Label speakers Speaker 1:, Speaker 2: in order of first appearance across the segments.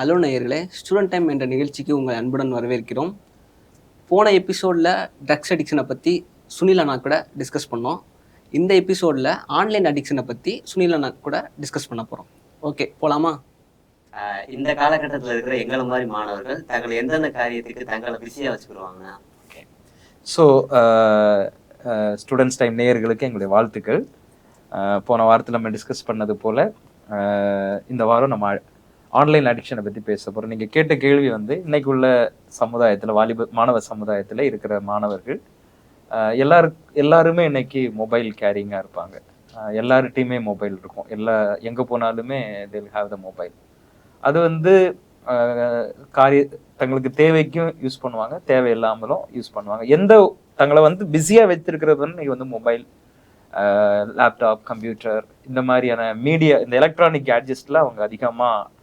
Speaker 1: Hello நேயர்களே, student time என்ற நிகழ்ச்சிக்கு உங்கள் அன்புடன் வரவேற்கிறோம். போன எபிசோடில் ட்ரக்ஸ் அடிக்ஷனை பற்றி சுனில் அண்ணா கூட டிஸ்கஸ் பண்ணோம். இந்த எபிசோடில் ஆன்லைன் அடிக்ஷனை பற்றி சுனில் அண்ணா கூட டிஸ்கஸ் பண்ண போகிறோம். ஓகே, போகலாமா?
Speaker 2: இந்த காலகட்டத்தில் இருக்கிற எங்களை மாதிரி மாணவர்கள் தங்களை எந்தெந்த காரியத்துக்கு தங்களை பிஸியாக வச்சுக்கிடுவாங்க?
Speaker 3: ஓகே, ஸோ ஸ்டூடெண்ட்ஸ் டைம் நேயர்களுக்கு எங்களுடைய வாழ்த்துக்கள். போன வாரத்தில் நம்ம டிஸ்கஸ் பண்ணது போல் இந்த வாரம் நம்ம ஆன்லைன் அடிக்ஷனை பற்றி பேச போகிறோம். நீங்கள் கேட்ட கேள்வி வந்து இன்னைக்கு உள்ள சமுதாயத்தில் மாணவ சமுதாயத்தில் இருக்கிற மாணவர்கள் எல்லாருமே இன்னைக்கு மொபைல் கேரிங்காக இருப்பாங்க. எல்லார்கிட்டையுமே மொபைல் இருக்கும். எங்கே போனாலுமே they'll have the மொபைல். அது வந்து தங்களுக்கு தேவைக்கும் யூஸ் பண்ணுவாங்க, தேவையில்லாமலும் யூஸ் பண்ணுவாங்க. தங்களை வந்து பிஸியாக வச்சிருக்கிறது வந்து இன்னைக்கு வந்து மொபைல், லேப்டாப், கம்ப்யூட்டர், இந்த மாதிரியான மீடியா, இந்த எலக்ட்ரானிக் கேட்ஜெட்ஸில் அவங்க அதிகமாக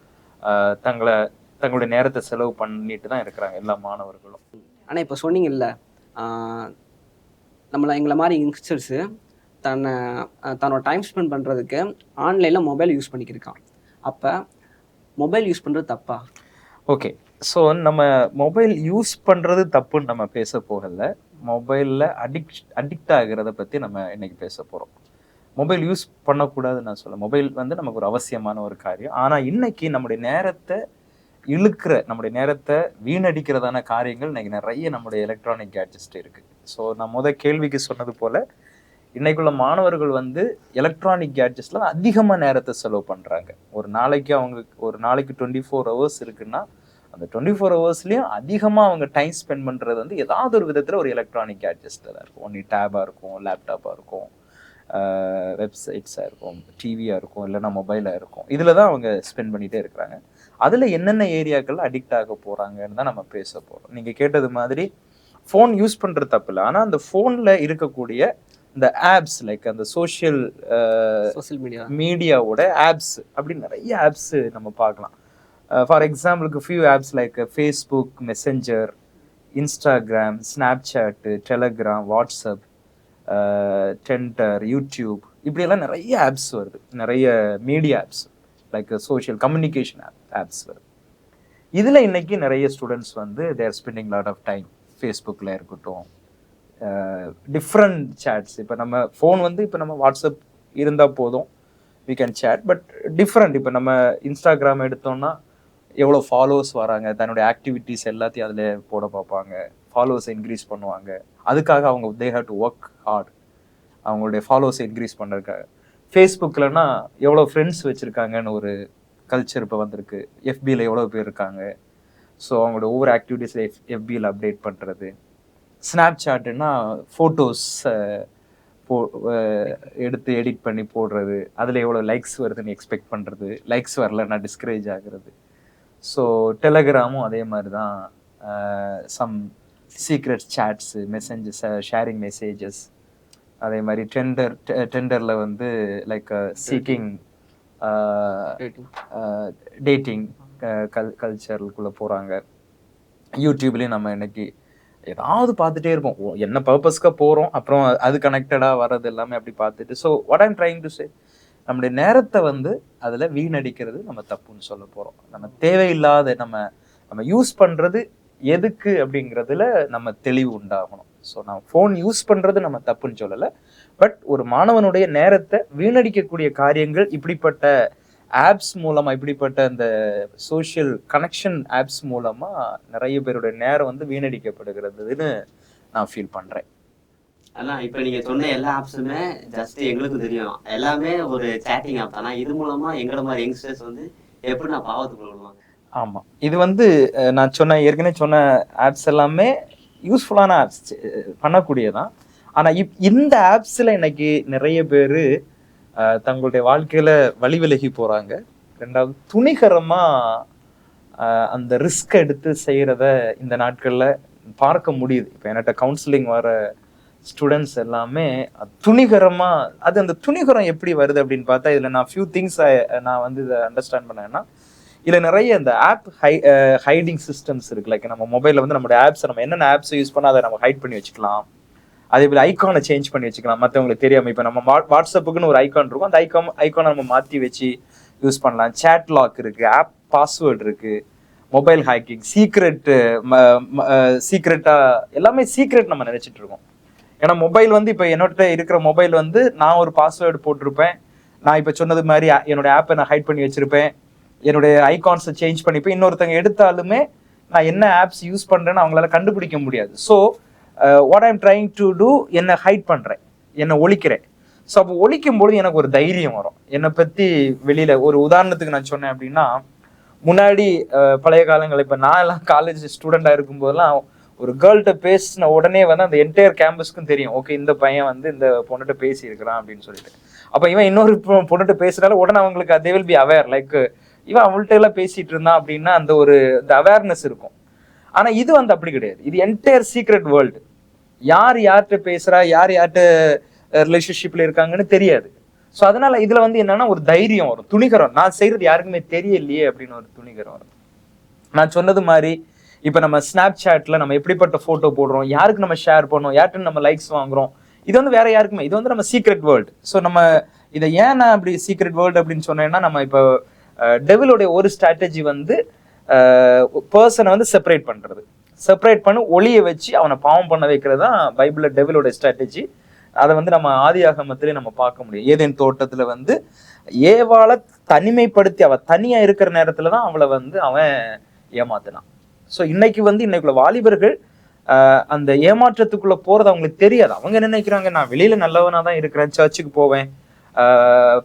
Speaker 3: தங்களுடைய நேரத்தை செலவு பண்ணிட்டு தான் இருக்கிறாங்க எல்லா மாணவர்களும்.
Speaker 1: ஆனால் இப்போ சொன்னீங்கல்ல, எங்களை மாதிரி யங்ஸ்டர்ஸு தன்னோட டைம் ஸ்பெண்ட் பண்ணுறதுக்கு ஆன்லைனில் மொபைல் யூஸ் பண்ணிக்கிருக்கான். அப்போ மொபைல் யூஸ் பண்ணுறது தப்பா?
Speaker 3: ஓகே, ஸோ நம்ம மொபைல் யூஸ் பண்ணுறது தப்புன்னு நம்ம பேச போகல. மொபைலில் அடிக்ட் ஆகிறத பற்றி நம்ம இன்னைக்கு பேச போகிறோம். மொபைல் யூஸ் பண்ணக்கூடாதுன்னு நான் சொல்ல. மொபைல் வந்து நமக்கு ஒரு அவசியமான ஒரு காரியம். ஆனால் இன்னைக்கு நம்முடைய நேரத்தை வீணடிக்கிறதான காரியங்கள் இன்னைக்கு நிறைய நம்முடைய எலக்ட்ரானிக் கேட்ஜெட்ஸ் இருக்கு. ஸோ நான் கேள்விக்கு சொன்னது போல இன்னைக்குள்ள மாணவர்கள் வந்து எலக்ட்ரானிக் கேட்ஜெட்ஸ்ல அதிகமாக நேரத்தை செலவு பண்றாங்க. ஒரு நாளைக்கு 24 hours இருக்குன்னா அந்த 24 hours அதிகமாக அவங்க டைம் ஸ்பெண்ட் பண்றது வந்து ஏதாவது ஒரு விதத்துல ஒரு எலக்ட்ரானிக் கேட்ஜெட்ஸ்ல தான் இருக்கும். ஒன்று டேபா இருக்கும், லேப்டாப்பா இருக்கும், வெப்சைட்ஸாக இருக்கும், டிவியாக இருக்கும், இல்லைன்னா மொபைலாக இருக்கும். இதில் தான் அவங்க ஸ்பெண்ட் பண்ணிகிட்டே இருக்கிறாங்க. அதில் என்னென்ன ஏரியாக்கள் அடிக்ட் ஆக போகிறாங்கன்னு தான் நம்ம பேச போகிறோம். நீங்கள் கேட்டது மாதிரி ஃபோன் யூஸ் பண்ணுறது தப்பு இல்லை. ஆனால் அந்த ஃபோனில் இருக்கக்கூடிய இந்த ஆப்ஸ், லைக் அந்த சோஷியல் மீடியாவோட ஆப்ஸ், அப்படி நிறைய ஆப்ஸ் நம்ம பார்க்கலாம். ஃபார் எக்ஸாம்பிளுக்கு few apps like Facebook, messenger, Instagram, Snapchat, Telegram, WhatsApp, tender, YouTube, இப்படியெல்லாம் நிறைய ஆப்ஸ் வருது. நிறைய media apps like social communication apps வருது. இதில் இன்னைக்கு நிறைய ஸ்டூடெண்ட்ஸ் வந்து தேர் ஸ்பெண்டிங் லாட் ஆஃப் டைம். ஃபேஸ்புக்கில் இருக்கட்டும், டிஃப்ரெண்ட் சேட்ஸ். இப்போ நம்ம ஃபோன் வந்து இப்போ நம்ம வாட்ஸ்அப் இருந்தால் போதும், we can chat. But different, இப்போ நம்ம இன்ஸ்டாகிராம் எடுத்தோம்னா எவ்வளோ ஃபாலோவர்ஸ் வராங்க, தன்னுடைய ஆக்டிவிட்டீஸ் எல்லாத்தையும் அதில் போட பார்ப்பாங்க, ஃபாலோவர்ஸை இன்க்ரீஸ் பண்ணுவாங்க. அதுக்காக அவங்க they have to work hard அவங்களுடைய ஃபாலோவர்ஸை இன்க்ரீஸ் பண்ணுறதுக்காக. ஃபேஸ்புக்கில்னா எவ்வளோ ஃப்ரெண்ட்ஸ் வச்சுருக்காங்கன்னு ஒரு கல்ச்சர் இப்போ வந்திருக்கு. எஃபியில் எவ்வளோ பேர் இருக்காங்க, ஸோ அவங்களோட ஒவ்வொரு ஆக்டிவிட்டீஸில் எஃபியில் அப்டேட் பண்ணுறது. ஸ்னாப்சாட்டுன்னா ஃபோட்டோஸ் எடுத்து எடிட் பண்ணி போடுறது, அதில் எவ்வளோ லைக்ஸ் வருதுன்னு எக்ஸ்பெக்ட் பண்ணுறது, லைக்ஸ் வரலன்னா டிஸ்கரேஜ் ஆகுறது. ஸோ டெலகிராமும் அதே மாதிரி தான். Some secret chats, messages, sharing messages. அதே மாதிரி டெண்டரில் வந்து லைக் சீக்கிங் டேட்டிங் கல்ச்சருக்குள்ளே போகிறாங்க. யூடியூப்லேயும் நம்ம இன்னைக்கு ஏதாவது பார்த்துட்டே இருப்போம். என்ன பர்பஸ்க்காக போகிறோம், அப்புறம் அது கனெக்டடாக வர்றது எல்லாமே அப்படி பார்த்துட்டு. So what I'm trying to say, நம்முடைய நேரத்தை வந்து அதில் வீணடிக்கிறது நம்ம தப்புன்னு சொல்ல போகிறோம். நம்ம தேவையில்லாத நம்ம யூஸ் பண்ணுறது எதுக்கு அப்படிங்கிறதுல நம்ம தெளிவு உண்டாகணும். ஸோ நான் ஃபோன் யூஸ் பண்ணுறது நம்ம தப்புன்னு சொல்லலை. பட் ஒரு மாணவனுடைய நேரத்தை வீணடிக்கக்கூடிய காரியங்கள் இப்படிப்பட்ட ஆப்ஸ் மூலமாக, இப்படிப்பட்ட அந்த சோஷியல் கனெக்ஷன் ஆப்ஸ் மூலமாக நிறைய பேருடைய நேரம் வந்து வீணடிக்கப்படுகிறதுன்னு நான் ஃபீல் பண்ணுறேன்.
Speaker 2: ஆனால் இப்போ நீங்கள் சொன்ன எல்லா ஆப்ஸுமே ஜஸ்ட் எங்களுக்கு தெரியும், எல்லாமே ஒரு சேட்டிங் ஆப். ஆனால் இது மூலமாக எங்களை மாதிரி யங்ஸ்டர்ஸ் வந்து எப்படி நான் பாவத்துக்குள்ள விடுவாங்க?
Speaker 3: ஆமாம், இது வந்து நான் ஏற்கனவே சொன்ன ஆப்ஸ் எல்லாமே யூஸ்ஃபுல்லான ஆப்ஸ், பண்ணக்கூடியதான். ஆனால் இந்த ஆப்ஸில் இன்னைக்கு நிறைய பேர் தங்களுடைய வாழ்க்கையில் வழி விலகி போகிறாங்க. ரெண்டாவது, துணிகரமாக அந்த ரிஸ்க் எடுத்து செய்கிறத இந்த நாட்களில் பார்க்க முடியுது. இப்போ என்கிட்ட கவுன்சிலிங் வர ஸ்டூடெண்ட்ஸ் எல்லாமே துணிகரமாக, அந்த துணிகரம் எப்படி வருது அப்படின்னு பார்த்தா, இதில் நான் ஃபியூ திங்ஸ் நான் வந்து இதை அண்டர்ஸ்டாண்ட் பண்ணேன்னா, இதில் நிறைய இந்த ஆப் ஹைடிங் சிஸ்டம்ஸ் இருக்குது. லைக் நம்ம மொபைலில் வந்து நம்மளுடைய ஆப்ஸை, நம்ம என்னென்ன ஆப்ஸை யூஸ் பண்ணால் அதை நம்ம ஹைட் பண்ணி வச்சுக்கலாம். அதே போல் ஐக்கானை சேஞ்ச் பண்ணி வச்சுக்கலாம் மற்றவங்களுக்கு தெரியாமல். இப்போ நம்ம வாட்ஸ்அப்புக்குன்னு ஒரு ஐக்கான் இருக்கும், அந்த ஐக்கானை நம்ம மாற்றி வச்சு யூஸ் பண்ணலாம். சேட் லாக் இருக்குது, பாஸ்வேர்டு இருக்கு, மொபைல் ஹேக்கிங், சீக்ரெட்டா எல்லாமே சீக்ரெட் நம்ம நினைச்சிட்டு இருக்கோம். ஏன்னா மொபைல் வந்து இப்போ என்னோட இருக்கிற மொபைல் வந்து நான் ஒரு பாஸ்வேர்டு போட்டிருப்பேன், நான் இப்போ சொன்னது மாதிரி என்னோட ஆப்பை நான் ஹைட் பண்ணி வச்சிருப்பேன், என்னுடைய ஐகான்ஸை சேஞ்ச் பண்ணிப்பேன். இன்னொருத்தங்க எடுத்தாலுமே நான் என்ன ஆப்ஸ் யூஸ் பண்றேன்னு அவங்களால கண்டுபிடிக்க முடியாது. So what I'm trying to do, என்னை ஹைட் பண்றேன், என்னை ஒழிக்கிறேன். ஸோ அப்போ ஒழிக்கும் பொழுது எனக்கு ஒரு தைரியம் வரும். என்னை பத்தி வெளியில ஒரு உதாரணத்துக்கு நான் சொன்னேன் அப்படின்னா, முன்னாடி பழைய காலங்கள் இப்போ நான் எல்லாம் காலேஜ் ஸ்டூடெண்டா இருக்கும்போதெல்லாம் ஒரு கேர்ள்கிட்ட பேசின உடனே வந்து அந்த என்டையர் கேம்பஸ்க்கும் தெரியும், ஓகே இந்த பையன் வந்து இந்த பொண்ணுகிட்ட பேசி இருக்கிறான் அப்படின்னு சொல்லிட்டு. அப்போ இவன் இன்னொரு பொண்ணுகிட்ட பேசுறாலும் உடனே அவங்களுக்கு they will be aware, like இவன் அவள்கிட்ட எல்லாம் பேசிட்டு இருந்தான் அப்படின்னா அந்த ஒரு அவேர்னஸ் இருக்கும். ஆனா இது வந்து அப்படி கிடையாது. இது என்டையர் சீக்ரெட் வேர்ல்டு. யார் யார்கிட்ட பேசுறா, யார் யார்கிட்ட ரிலேஷன்ஷிப்ல இருக்காங்கன்னு தெரியாது. ஸோ அதனால இதுல வந்து என்னன்னா ஒரு தைரியம் வரும், துணிகரம். நான் செய்யறது யாருக்குமே தெரியலையே அப்படின்னு ஒரு துணிகரம் வரும். நான் சொன்னது மாதிரி இப்ப நம்ம ஸ்னாப் சாட்ல நம்ம எப்படிப்பட்ட போட்டோ போடுறோம், யாருக்கு நம்ம ஷேர் பண்ணோம், யார்கிட்ட நம்ம லைக்ஸ் வாங்குறோம், இது வந்து வேற யாருக்குமே, இது வந்து நம்ம சீக்ரெட் வேர்ல்டு. ஸோ நம்ம இதை ஏன் நான் அப்படி சீக்ரெட் வேர்ல்டு அப்படின்னு சொன்னேன்னா, நம்ம இப்போ டெவிலோடைய ஒரு ஸ்ட்ராட்டஜி வந்து பர்சனை வந்து செப்பரேட் பண்ணி ஒளியை வச்சு அவனை பாவம் பண்ண வைக்கிறது தான் பைபிள்ல டெவிலோட ஸ்ட்ராட்டஜி. அதை வந்து நம்ம ஆதியாகமத்திலே நம்ம பார்க்க முடியும். ஏதேன் தோட்டத்துல வந்து ஏவாளை தனிமைப்படுத்தி அவ தனியா இருக்கிற நேரத்துல தான் அவளை வந்து அவன் ஏமாத்தினான். ஸோ இன்னைக்குள்ள வாலிபர்கள் அந்த ஏமாற்றத்துக்குள்ள போறது அவங்களுக்கு தெரியாது. அவங்க என்ன நினைக்கிறாங்க, நான் வெளியில நல்லவனா தான் இருக்கிறேன், சர்ச்சுக்கு போவேன்,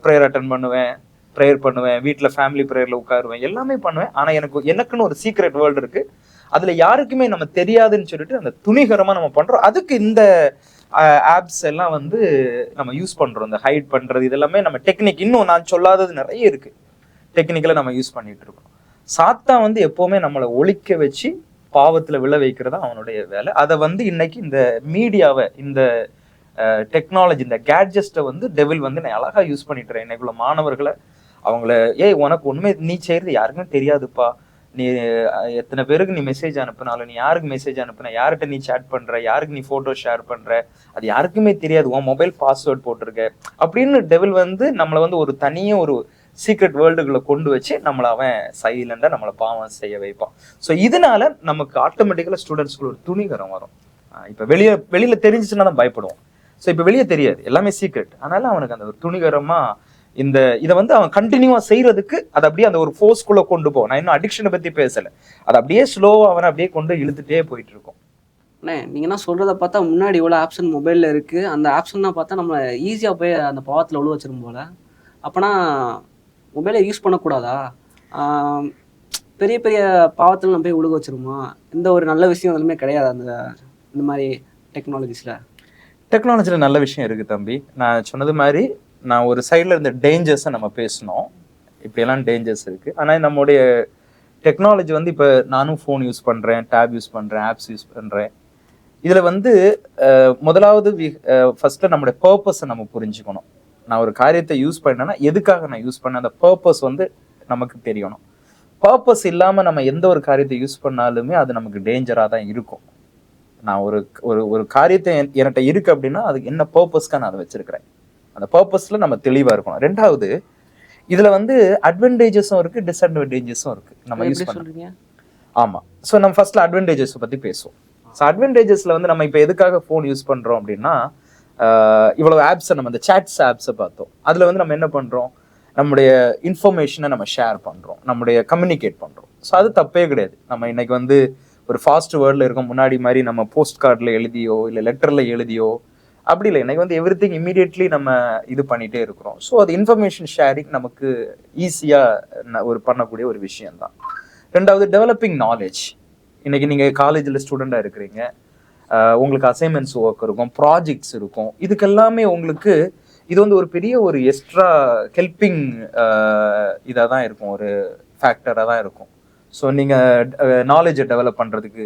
Speaker 3: ப்ரேயர் அட்டன் பண்ணுவேன், ப்ரேயர் பண்ணுவேன், வீட்டுல ஃபேமிலி ப்ரேயர்ல உட்காருவேன், எல்லாமே பண்ணுவேன். ஆனா எனக்குன்னு ஒரு சீக்ரெட் வேர்ல்டு இருக்கு, அதுல யாருக்குமே நம்ம தெரியாதுன்னு சொல்லிட்டு அந்த துணிகரமா நம்ம பண்றோம். அதுக்கு இந்த ஆப்ஸ் எல்லாம் வந்து நம்ம யூஸ் பண்றோம். இந்த ஹைட் பண்றது இதெல்லாமே நம்ம டெக்னிக், இன்னும் நான் சொல்லாதது நிறைய இருக்கு, டெக்னிக்கலா நம்ம யூஸ் பண்ணிட்டு இருக்கோம். சாத்தான் வந்து எப்பவுமே நம்மளை ஒழிக்க வச்சு பாவத்துல விழ வைக்கிறதா அவனுடைய வேலை. அதை வந்து இன்னைக்கு இந்த மீடியாவை, இந்த டெக்னாலஜி, இந்த கேட்ஜெஸ்ட்டை வந்து டெவில் வந்து நான் அழகா யூஸ் பண்ணிட்டுறேன். இன்னைக்குள்ள மாணவர்களை அவங்கள, உனக்கு ஒண்ணுமே நீ செய்யறது யாருக்குமே தெரியாதுப்பா, நீ எத்தனை பேருக்கு நீ மெசேஜ் அனுப்புனாலும், நீ யாருக்கு மெசேஜ் அனுப்புன, யார்கிட்ட நீ சேட் பண்ற, யாருக்கு நீ போட்டோ ஷேர் பண்ற, அது யாருக்குமே தெரியாது, உன் மொபைல் பாஸ்வேர்ட் போட்டிருக்க அப்படின்னு டெவில் வந்து நம்மளை வந்து ஒரு தனியே ஒரு சீக்ரெட் வேர்ல்டுகளை கொண்டு வச்சு நம்மளை அவன் சைலண்டா நம்மளை பாவம் செய்ய வைப்பான். ஸோ இதனால நமக்கு ஆட்டோமேட்டிக்கலா ஸ்டூடெண்ட்ஸ்க்கு ஒரு துணிகரம் வரும். இப்ப வெளியில தெரிஞ்சிச்சுன்னா தான் பயப்படுவோம். ஸோ இப்ப வெளியே தெரியாது, எல்லாமே சீக்ரெட். அதனால அவனுக்கு அந்த ஒரு துணிகரமா இதை வந்து அவன் கண்டினியூவா செய்யறதுக்கு அதை அப்படியே அந்த ஒரு ஃபோர்ஸ்குள்ள கொண்டு போவோம். நான் இன்னும் அடிக்ஷனை பத்தி பேசல, அதை அப்படியே ஸ்லோவா அவனை அப்படியே கொண்டு இழுத்துட்டே போயிட்டு இருக்கும்.
Speaker 1: அண்ணே நீங்க என்ன சொல்றத பார்த்தா முன்னாடி இவ்வளோ ஆப்ஷன் மொபைல்ல இருக்கு, அந்த ஆப்ஷன்லாம் பார்த்தா நம்ம ஈஸியா போய் அந்த பாவத்தில் உள்ள வச்சிரும் போல. அப்பனா மொபைலை யூஸ் பண்ணக்கூடாதா? பெரிய பெரிய பாவத்தில் நம்ம போய் உழுக வச்சிருமா? இந்த ஒரு நல்ல விஷயம் எதுவுமே கிடையாது இந்த மாதிரி
Speaker 3: டெக்னாலஜியில் நல்ல விஷயம் இருக்குது தம்பி. நான் சொன்னது மாதிரி நான் ஒரு சைடில் இருந்த டேஞ்சர்ஸை நம்ம பேசணும், இப்படியெல்லாம் டேஞ்சர்ஸ் இருக்குது. ஆனால் நம்முடைய டெக்னாலஜி வந்து இப்போ நானும் ஃபோன் யூஸ் பண்ணுறேன், டேப் யூஸ் பண்ணுறேன், ஆப்ஸ் யூஸ் பண்ணுறேன். இதில் வந்து முதலாவது ஃபஸ்ட்டு நம்மளுடைய பர்பஸை நம்ம புரிஞ்சுக்கணும். நான் ஒரு காரியத்தை யூஸ் பண்ணேன்னா எதுக்காக நான் யூஸ் பண்ணேன், அந்த பர்பஸ் வந்து நமக்கு தெரியணும். பர்பஸ் இல்லாமல் நம்ம எந்த ஒரு காரியத்தை யூஸ் பண்ணாலுமே அது நமக்கு டேஞ்சராக தான் இருக்கும். நான் ஒரு காரியத்தை என்கிட்ட இருக்கு அப்படின்னா அதுக்கு என்ன பர்பஸ்க்காக நான் அதை வச்சிருக்கிறேன், அந்த பர்பஸ்ல நம்ம தெளிவாக இருக்கணும். ரெண்டாவது, இதுல வந்து அட்வான்டேஜஸும் இருக்கு, டிஸ்அட்வான்டேஜஸும் இருக்கு. நம்ம யூஸ் பண்ணுறீங்க. ஆமா. ஸோ நம்ம ஃபர்ஸ்ட்ல அட்வான்டேஜஸ் பத்தி பேசுவோம். ஸோ அட்வான்டேஜஸ்ல வந்து நம்ம இப்போ எதுக்காக ஃபோன் யூஸ் பண்றோம் அப்படின்னா, இவ்வளவு ஆப்ஸை நம்ம இந்த சாட்ஸ் ஆப்ஸை பார்த்தோம். அதுல வந்து நம்ம என்ன பண்றோம், நம்முடைய இன்ஃபர்மேஷனை நம்ம ஷேர் பண்றோம், நம்முடைய கம்யூனிகேட் பண்றோம். ஸோ அது தப்பே கிடையாது. நம்ம இன்னைக்கு வந்து ஒரு ஃபாஸ்ட் வேர்ல்டில் இருக்கும். முன்னாடி மாதிரி நம்ம போஸ்ட் கார்டில் எழுதியோ இல்லை லெட்டரில் எழுதியோ அப்படி இல்லை. எனக்கு வந்து எவ்ரிதிங் இமீடியட்லி நம்ம இது பண்ணிகிட்டே இருக்கிறோம். ஸோ அது இன்ஃபர்மேஷன் ஷேரிங் நமக்கு ஈஸியாக பண்ணக்கூடிய ஒரு விஷயம்தான். ரெண்டாவது, டெவலப்பிங் நாலேஜ். இன்னைக்கு நீங்கள் காலேஜில் ஸ்டூடெண்டாக இருக்கிறீங்க, உங்களுக்கு அசைன்மெண்ட்ஸ் ஒர்க் இருக்கும், ப்ராஜெக்ட்ஸ் இருக்கும். இதுக்கெல்லாமே உங்களுக்கு இது வந்து ஒரு பெரிய ஒரு எக்ஸ்ட்ரா ஹெல்பிங் இதாக தான் இருக்கும், ஒரு ஃபேக்டராக தான் இருக்கும். ஸோ நீங்கள் நாலேஜை டெவலப் பண்ணுறதுக்கு.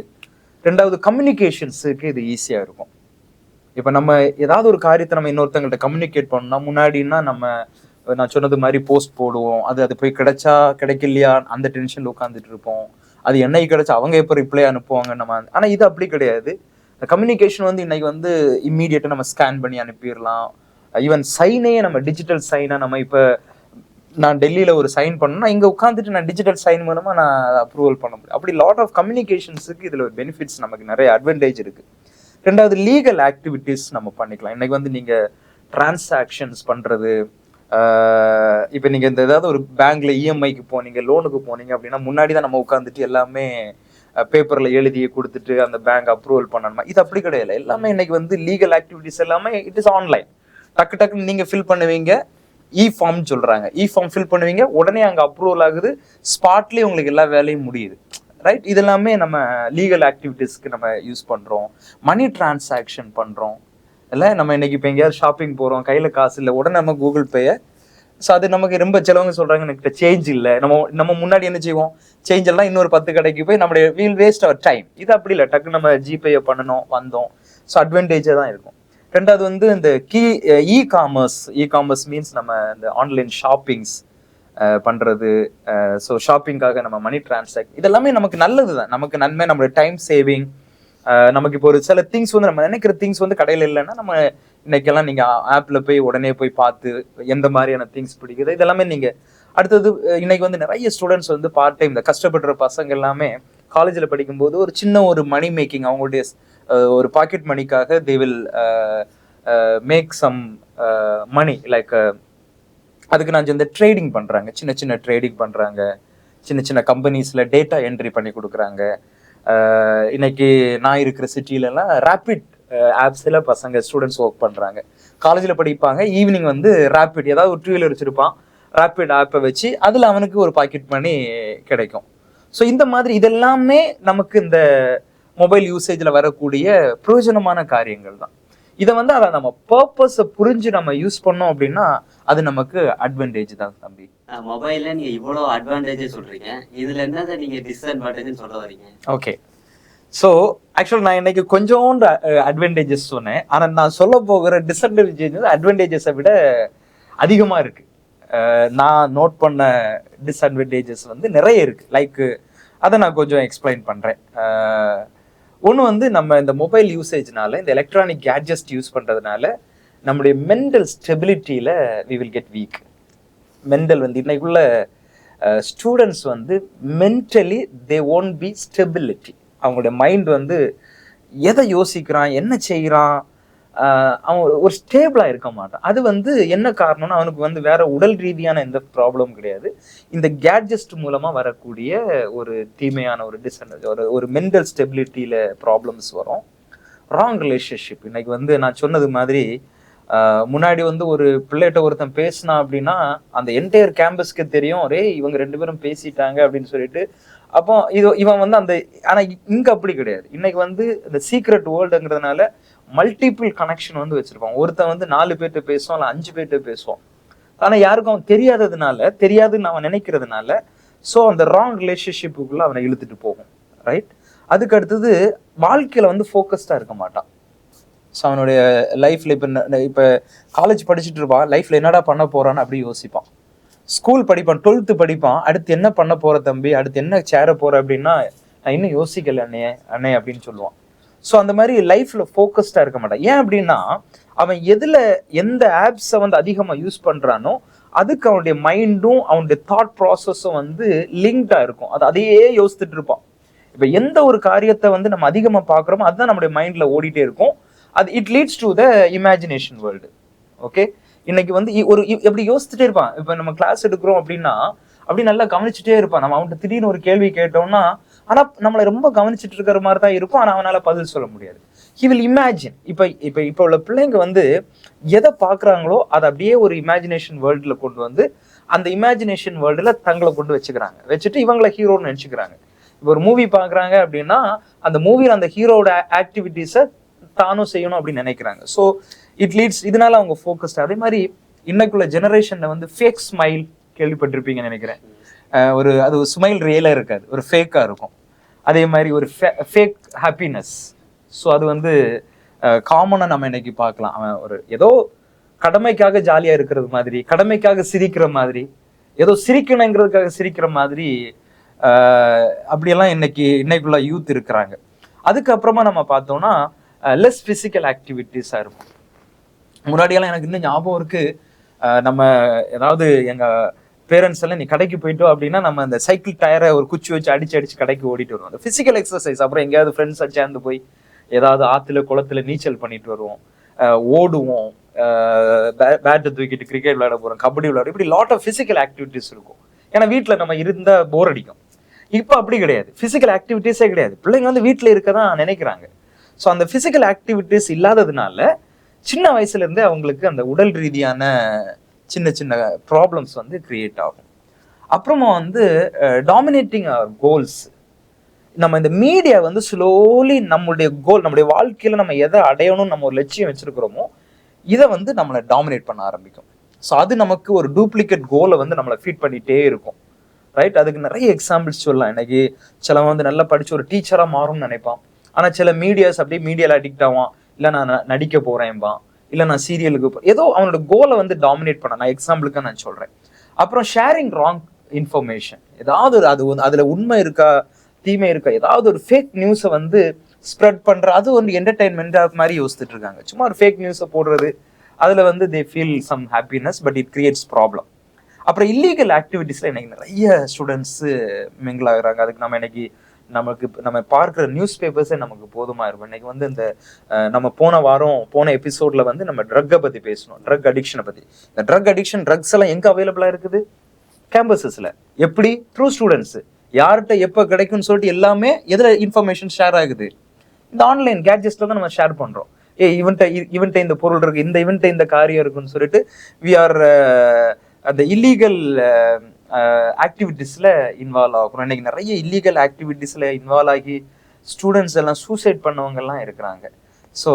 Speaker 3: ரெண்டாவது, கம்யூனிகேஷன்ஸுக்கு இது ஈஸியாக இருக்கும். இப்போ நம்ம ஏதாவது ஒரு காரியத்தை நம்ம இன்னொருத்தங்கள்ட்ட கம்யூனிகேட் பண்ணோம்னா, முன்னாடின்னா நான் சொன்னது மாதிரி போஸ்ட் போடுவோம், அது போய் கிடைச்சா கிடைக்கலையா அந்த டென்ஷனில் உட்காந்துட்டு இருப்போம். அது என்னைக்கு கிடைச்சா அவங்க எப்போ ரிப்ளை அனுப்புவாங்க நம்ம. ஆனால் இது அப்படி கிடையாது. கம்யூனிகேஷன் வந்து இன்னைக்கு வந்து இம்மீடியட்டாக நம்ம ஸ்கேன் பண்ணி அனுப்பிடலாம். ஈவன் சைனையே நம்ம டிஜிட்டல் சைனாக நம்ம இப்போ நான் டெல்லியில் ஒரு சைன் பண்ணணும்னா இங்கே உட்காந்துட்டு நான் டிஜிட்டல் சைன் மூலமாக நான் அப்ரூவல் பண்ண முடியும். அப்படி லாட் ஆஃப் கம்யூனிகேஷன்ஸுக்கு இதில் ஒரு பெனிஃபிட்ஸ் நமக்கு நிறைய அட்வான்டேஜ் இருக்குது. ரெண்டாவது லீகல் ஆக்டிவிட்டீஸ் நம்ம பண்ணிக்கலாம். இன்றைக்கி வந்து நீங்கள் டிரான்சாக்ஷன்ஸ் பண்ணுறது, இப்போ நீங்கள் இந்த ஏதாவது ஒரு பேங்க்ல இஎம்ஐக்கு போனீங்க, லோனுக்கு போனீங்க அப்படின்னா முன்னாடி தான் நம்ம உட்காந்துட்டு எல்லாமே பேப்பரில் எழுதியே கொடுத்துட்டு அந்த பேங்க் அப்ரூவல் பண்ணணுமா, இது அப்படி கிடையாது. எல்லாமே இன்னைக்கு வந்து லீகல் ஆக்டிவிட்டிஸ் எல்லாமே இட் இஸ் ஆன்லைன். டக்குன்னு நீங்கள் ஃபில் பண்ணுவீங்க, ஃபார்ம் சொல்கிறாங்க, ஃபார்ம் ஃபில் பண்ணுவீங்க, உடனே அங்கே அப்ரூவல் ஆகுது, ஸ்பாட்லேயே உங்களுக்கு எல்லா வேலையும் முடியுது, ரைட்? இது எல்லாமே நம்ம லீகல் ஆக்டிவிட்டீஸ்க்கு நம்ம யூஸ் பண்ணுறோம். மணி டிரான்சாக்ஷன் பண்ணுறோம் இல்லை, நம்ம இன்னைக்கு இப்போ எங்கேயாவது ஷாப்பிங் போகிறோம், கையில் காசு இல்லை, உடனே நம்ம கூகுள் பேயை, ஸோ அது நமக்கு ரொம்ப சிலவங்க சொல்கிறாங்க எனக்கு சேஞ்ச் இல்லை, நம்ம முன்னாடி என்ன செய்வோம், சேஞ்ச் எல்லாம் இன்னொரு 10 கடைக்கு போய் நம்மளுடைய வீல் வேஸ்ட் அவர் டைம். இது அப்படி இல்லை, டக்கு நம்ம ஜிபேயை பண்ணணும், வந்தோம். ஸோ அட்வான்டேஜாக தான் இருக்கும். ரெண்டாவது வந்து இந்த இ-காமர்ஸ் மீன்ஸ் நம்ம இந்த ஆன்லைன் ஷாப்பிங்ஸ் பண்ணுறது. ஸோ ஷாப்பிங்காக நம்ம மணி டிரான்சாக்ட், இதெல்லாமே நமக்கு நல்லது தான், நமக்கு நன்மை, நம்மளோட டைம் சேவிங். நமக்கு இப்போ ஒரு சில திங்ஸ் வந்து நம்ம நினைக்கிற திங்ஸ் வந்து கடையில் இல்லைன்னா நம்ம இன்னைக்கெல்லாம் நீங்கள் ஆப்பில் போய் உடனே போய் பார்த்து எந்த மாதிரியான திங்ஸ் பிடிக்குது இதெல்லாமே நீங்கள். அடுத்தது இன்னைக்கு வந்து நிறைய ஸ்டூடெண்ட்ஸ் வந்து பார்ட் டைம், இந்த கஷ்டப்படுற பசங்க எல்லாமே காலேஜில் படிக்கும்போது ஒரு சின்ன ஒரு மணி மேக்கிங், அவங்களுடைய ஒரு பாக்கெட் மணிக்காக they will make some money, like அதுக்கு நான் இந்த ட்ரேடிங் பண்ணுறாங்க, சின்ன ட்ரேடிங் பண்ணுறாங்க, சின்ன கம்பெனிஸில் டேட்டா என்ட்ரி பண்ணி கொடுக்குறாங்க. இன்னைக்கு நான் இருக்கிற சிட்டிலலாம் ரேபிட் ஆப்ஸில் பசங்க ஸ்டூடெண்ட்ஸ் ஒர்க் பண்ணுறாங்க. காலேஜில் படிப்பாங்க, ஈவினிங் வந்து ரேபிட், ஏதாவது ஒரு 2 வீலர் வச்சுருப்பான், ரேபிட் ஆப்பை வச்சு அதில் அவனுக்கு ஒரு பாக்கெட் மணி கிடைக்கும். ஸோ இந்த மாதிரி இதெல்லாமே நமக்கு இந்த மொபைல் யூசேஜில் வரக்கூடிய பிரயோஜனமான காரியங்கள் தான். இதை வந்து அதை நம்ம பர்பஸை புரிஞ்சு நம்ம யூஸ் பண்ணோம் அப்படின்னா அது நமக்கு அட்வான்டேஜ் தான் தம்பி.
Speaker 2: மொபைல்ல நீங்க இவ்வளோ அட்வான்டேஜ் சொல்றீங்க, இதுல என்னதை நீங்க டிஸ்அட்வான்டேஜ் சொல்ல வரீங்க?
Speaker 3: ஓகே, ஸோ ஆக்சுவல் நான் இன்னைக்கு கொஞ்சோண்டு அட்வான்டேஜஸ் சொன்னேன், ஆனால் நான் சொல்ல போகிற டிஸ்அட்வான்டேஜஸ் அட்வான்டேஜஸை விட அதிகமாக இருக்கு. நான் நோட் பண்ண டிஸ்அட்வான்டேஜஸ் வந்து நிறைய இருக்கு. லைக் அதை நான் கொஞ்சம் எக்ஸ்பிளைன் பண்றேன். ஒன்று வந்து நம்ம இந்த மொபைல் யூசேஜ்னால, இந்த எலக்ட்ரானிக் கேட்ஜெட் யூஸ் பண்ணுறதுனால நம்முடைய மென்டல் ஸ்டெபிலிட்டியில் we will get weak. Mental வந்து இன்னைக்குள்ள ஸ்டூடெண்ட்ஸ் வந்து mentally they won't be stability. அவங்களுடைய மைண்ட் வந்து எதை யோசிக்கிறான், என்ன செய்கிறான், அவன் ஒரு ஸ்டேபிளாக இருக்க மாட்டான். அது வந்து என்ன காரணம்னா அவனுக்கு வந்து வேற உடல் ரீதியான எந்த ப்ராப்ளம் கிடையாது, இந்த கேட்ஜெட் மூலமாக வரக்கூடிய ஒரு தீமையான ஒரு ஒரு மென்டல் ஸ்டெபிலிட்டியில் ப்ராப்ளம்ஸ் வரும். Wrong relationship. இன்னைக்கு வந்து நான் சொன்னது மாதிரி முன்னாடி வந்து ஒரு பிள்ளைகிட்ட ஒருத்தன் பேசினா அப்படின்னா அந்த என்டையர் கேம்பஸ்க்கு தெரியும், ரே இவங்க 2 பேரும் பேசிட்டாங்க அப்படின்னு சொல்லிட்டு. அப்போ இவன் வந்து அந்த, ஆனால் இங்கே அப்படி கிடையாது. இன்னைக்கு வந்து இந்த சீக்ரெட் வேர்ல்டுங்கிறதுனால மல்டிபிள் கனெக்ஷன் வந்து வச்சிருப்பான். ஒருத்தன் வந்து 4 பேர்கிட்ட பேசுவான், இல்லை 5 பேர்கிட்ட பேசுவான். ஆனால் யாருக்கும் அவன் தெரியாதுன்னு அவன் நினைக்கிறதுனால ஸோ அந்த ராங் ரிலேஷன்ஷிப்புக்குள்ள அவனை இழுத்துட்டு போகும், ரைட்? அதுக்கு அடுத்தது வாழ்க்கையில் வந்து ஃபோக்கஸ்டாக இருக்க மாட்டான். ஸோ அவனுடைய லைஃப்ல இப்போ காலேஜ் படிச்சுட்டு இருப்பான், லைஃப்ல என்னடா பண்ண போறான்னு அப்படி யோசிப்பான். ஸ்கூல் படிப்பான், 12th படிப்பான், அடுத்து என்ன பண்ண போற தம்பி, அடுத்து என்ன சேர போற அப்படின்னா நான் இன்னும் யோசிக்கல அண்ணே அப்படின்னு சொல்லுவான். ஸோ அந்த மாதிரி லைஃப்ல ஃபோக்கஸ்டா இருக்க மாட்டான். ஏன் அப்படின்னா அவன் எந்த ஆப்ஸை வந்து அதிகமாக யூஸ் பண்றானோ அதுக்கு அவனுடைய மைண்டும் அவனுடைய தாட் ப்ராசஸும் வந்து லிங்க்டா இருக்கும். அதையே யோசிச்சுட்டு இருப்பான். இப்போ எந்த ஒரு காரியத்தை வந்து நம்ம அதிகமாக பார்க்குறோமோ அதுதான் நம்முடைய மைண்ட்ல ஓடிட்டே இருக்கும். அது it leads to the imagination world. Okay, இன்னைக்கு வந்து எப்படி யோசிச்சுட்டே இருப்பான். இப்போ நம்ம கிளாஸ் எடுக்கிறோம் அப்படின்னா அப்படி நல்லா கவனிச்சுட்டே இருப்பான். நம்ம அவன்கிட்ட திடீர்னு ஒரு கேள்வி கேட்டோம்னா ஆனால் நம்மளை ரொம்ப கவனிச்சுட்டு இருக்கிற மாதிரி தான் இருக்கும், ஆனால் அவனால் பதில் சொல்ல முடியாது. He will imagine. இப்போ உள்ள பிள்ளைங்க வந்து எதை பார்க்குறாங்களோ அதை அப்படியே ஒரு இமேஜினேஷன் வேர்ல்டில் கொண்டு வந்து அந்த இமேஜினேஷன் வேர்ல்டில் தங்களை கொண்டு வச்சுட்டு இவங்களை ஹீரோன்னு நினச்சிக்கிறாங்க. இப்போ ஒரு மூவி பார்க்குறாங்க அப்படின்னா அந்த மூவியில் அந்த ஹீரோட ஆக்டிவிட்டீஸை தானும் செய்யணும் அப்படின்னு நினைக்கிறாங்க. ஸோ இட் லீட்ஸ், இதனால அவங்க ஃபோக்கஸ்ட். அதே மாதிரி இன்னைக்குள்ள ஜெனரேஷன்ல வந்து ஃபேக் ஸ்மைல் கேள்விப்பட்டிருப்பீங்கன்னு நினைக்கிறேன். அது ஸ்மைல் ரியலாக இருக்காது, ஒரு ஃபேக்காக இருக்கும். அதே மாதிரி ஒரு ஃபேக் ஹாப்பினஸ். ஸோ அது வந்து காமனாக நம்ம இன்னைக்கு பார்க்கலாம். அவன் ஒரு ஏதோ கடமைக்காக ஜாலியாக இருக்கிறது மாதிரி, கடமைக்காக சிரிக்கிற மாதிரி, ஏதோ சிரிக்கணுங்கிறதுக்காக சிரிக்கிற மாதிரி அப்படியெல்லாம் இன்னைக்குள்ள யூத் இருக்கிறாங்க. அதுக்கப்புறமா நம்ம பார்த்தோம்னா லெஸ் ஃபிசிக்கல் ஆக்டிவிட்டிஸாக இருக்கும். முன்னாடியெல்லாம் எனக்கு இன்னும் ஞாபகம் இருக்கு, நம்ம ஏதாவது எங்கள் பேரண்ட்ஸ் எல்லாம் நீ கடைக்கு போயிட்டோம் அப்படின்னா நம்ம அந்த சைக்கிள் டயரை ஒரு குச்சி வச்சு அடிச்சு கடைக்கு ஓடிட்டு வருவோம். அந்த பிசிக்கல் எக்ஸசைஸ். அப்புறம் எங்கேயாவது ஃப்ரெண்ட்ஸ் சேர்ந்து போய் ஏதாவது ஆத்துல குளத்துல நீச்சல் பண்ணிட்டு வருவோம், ஓடுவோம், பேட்டை தூக்கிட்டு கிரிக்கெட் விளையாட போறோம், கபடி விளையாட, இப்படி லாட் ஆஃப் பிசிக்கல் ஆக்டிவிட்டிஸ் இருக்கும். ஏன்னா வீட்டுல நம்ம இருந்தா போர் அடிக்கும். இப்போ அப்படி கிடையாது, பிசிக்கல் ஆக்டிவிட்டிஸே கிடையாது. பிள்ளைங்க வந்து வீட்டுல இருக்கதான் நினைக்கிறாங்க. ஸோ அந்த பிசிக்கல் ஆக்டிவிட்டிஸ் இல்லாததுனால சின்ன வயசுல இருந்தே அவங்களுக்கு அந்த உடல் ரீதியான சின்ன சின்ன ப்ராப்ளம்ஸ் வந்து கிரியேட் ஆகும். அப்புறமா வந்து டாமினேட்டிங் அவர் கோல்ஸ். நம்ம இந்த மீடியா வந்து ஸ்லோலி நம்மளுடைய கோல், நம்மளுடைய வாழ்க்கையில நம்ம எதை அடையணும்னு நம்ம ஒரு லட்சியம் வச்சிருக்கிறோமோ இதை வந்து நம்மளை டாமினேட் பண்ண ஆரம்பிக்கும். ஸோ அது நமக்கு ஒரு டூப்ளிகேட் கோலை வந்து நம்மளை ஃபீட் பண்ணிட்டே இருக்கும். ரைட்? அதுக்கு நிறைய எக்ஸாம்பிள்ஸ் சொல்லலாம். இன்னைக்கு சிலவன் வந்து நல்லா படிச்சு ஒரு டீச்சரா மாறும்னு நினைப்பான். ஆனா சில மீடியாஸ் அப்படியே மீடியால அடிக்ட் ஆவான். இல்ல நான் நடிக்க போறேன்பான், இல்ல நான் சீரியலுக்கு ஏதோ அவனோட கோலை வந்து டாமினேட் பண்ண. நான் எக்ஸாம்பிளுக்கு நான் சொல்றேன். அப்புறம் ஷேரிங் ராங் இன்ஃபர்மேஷன். ஏதாவது ஒரு அது வந்து அதுல உண்மை இருக்கா தீமை இருக்கா, ஏதாவது ஒரு ஃபேக் நியூஸை வந்து ஸ்ப்ரெட் பண்ற, அது வந்து என்டர்டைன்மெண்ட் மாதிரி யோசிச்சுட்டு இருக்காங்க. சும்மா ஒரு ஃபேக் நியூஸை போடுறது, அதுல வந்து they feel some happiness, but it creates problem. அப்புறம் இல்லீகல் ஆக்டிவிட்டிஸ்ல இன்னைக்கு நிறைய ஸ்டூடெண்ட்ஸ் மிங்கிள் ஆகுறாங்க. அதுக்கு நம்ம பார்க்குற நியூஸ் பேப்பர்ஸே நமக்கு போதுமா இருக்கும். இன்னைக்கு வந்து இந்த நம்ம போன எபிசோட்ல வந்து நம்ம ட்ரக்கை பத்தி பேசணும், ட்ரக் அடிக்ஷனை பத்தி. இந்த ட்ரக் அடிக்ஷன், ட்ரக்ஸ் எல்லாம் எங்க அவைலபிளா இருக்குது? கேம்பஸஸ்ல. எப்படி? Through students. யார்கிட்ட எப்போ கிடைக்கும்னு சொல்லிட்டு எல்லாமே எதுல இன்ஃபர்மேஷன் ஷேர் ஆகுது? இந்த ஆன்லைன் கேட்ஜெட்ஸ்ல தான் நம்ம ஷேர் பண்றோம். இவன்ட்ட இந்த பொருள் இருக்கு, இவன்ட்ட இந்த காரியம் இருக்குன்னு சொல்லிட்டு வி ஆர் அந்த இல்லீகல் ஆக்டிவிட்டிஸ்ல இன்வால்வ் ஆகும். இன்னைக்கு நிறைய இல்லீகல் ஆக்டிவிட்டிஸ்ல இன்வால்வ் ஆகி ஸ்டூடெண்ட்ஸ் எல்லாம் சூசைட் பண்ணவங்க எல்லாம் இருக்கிறாங்க. ஸோ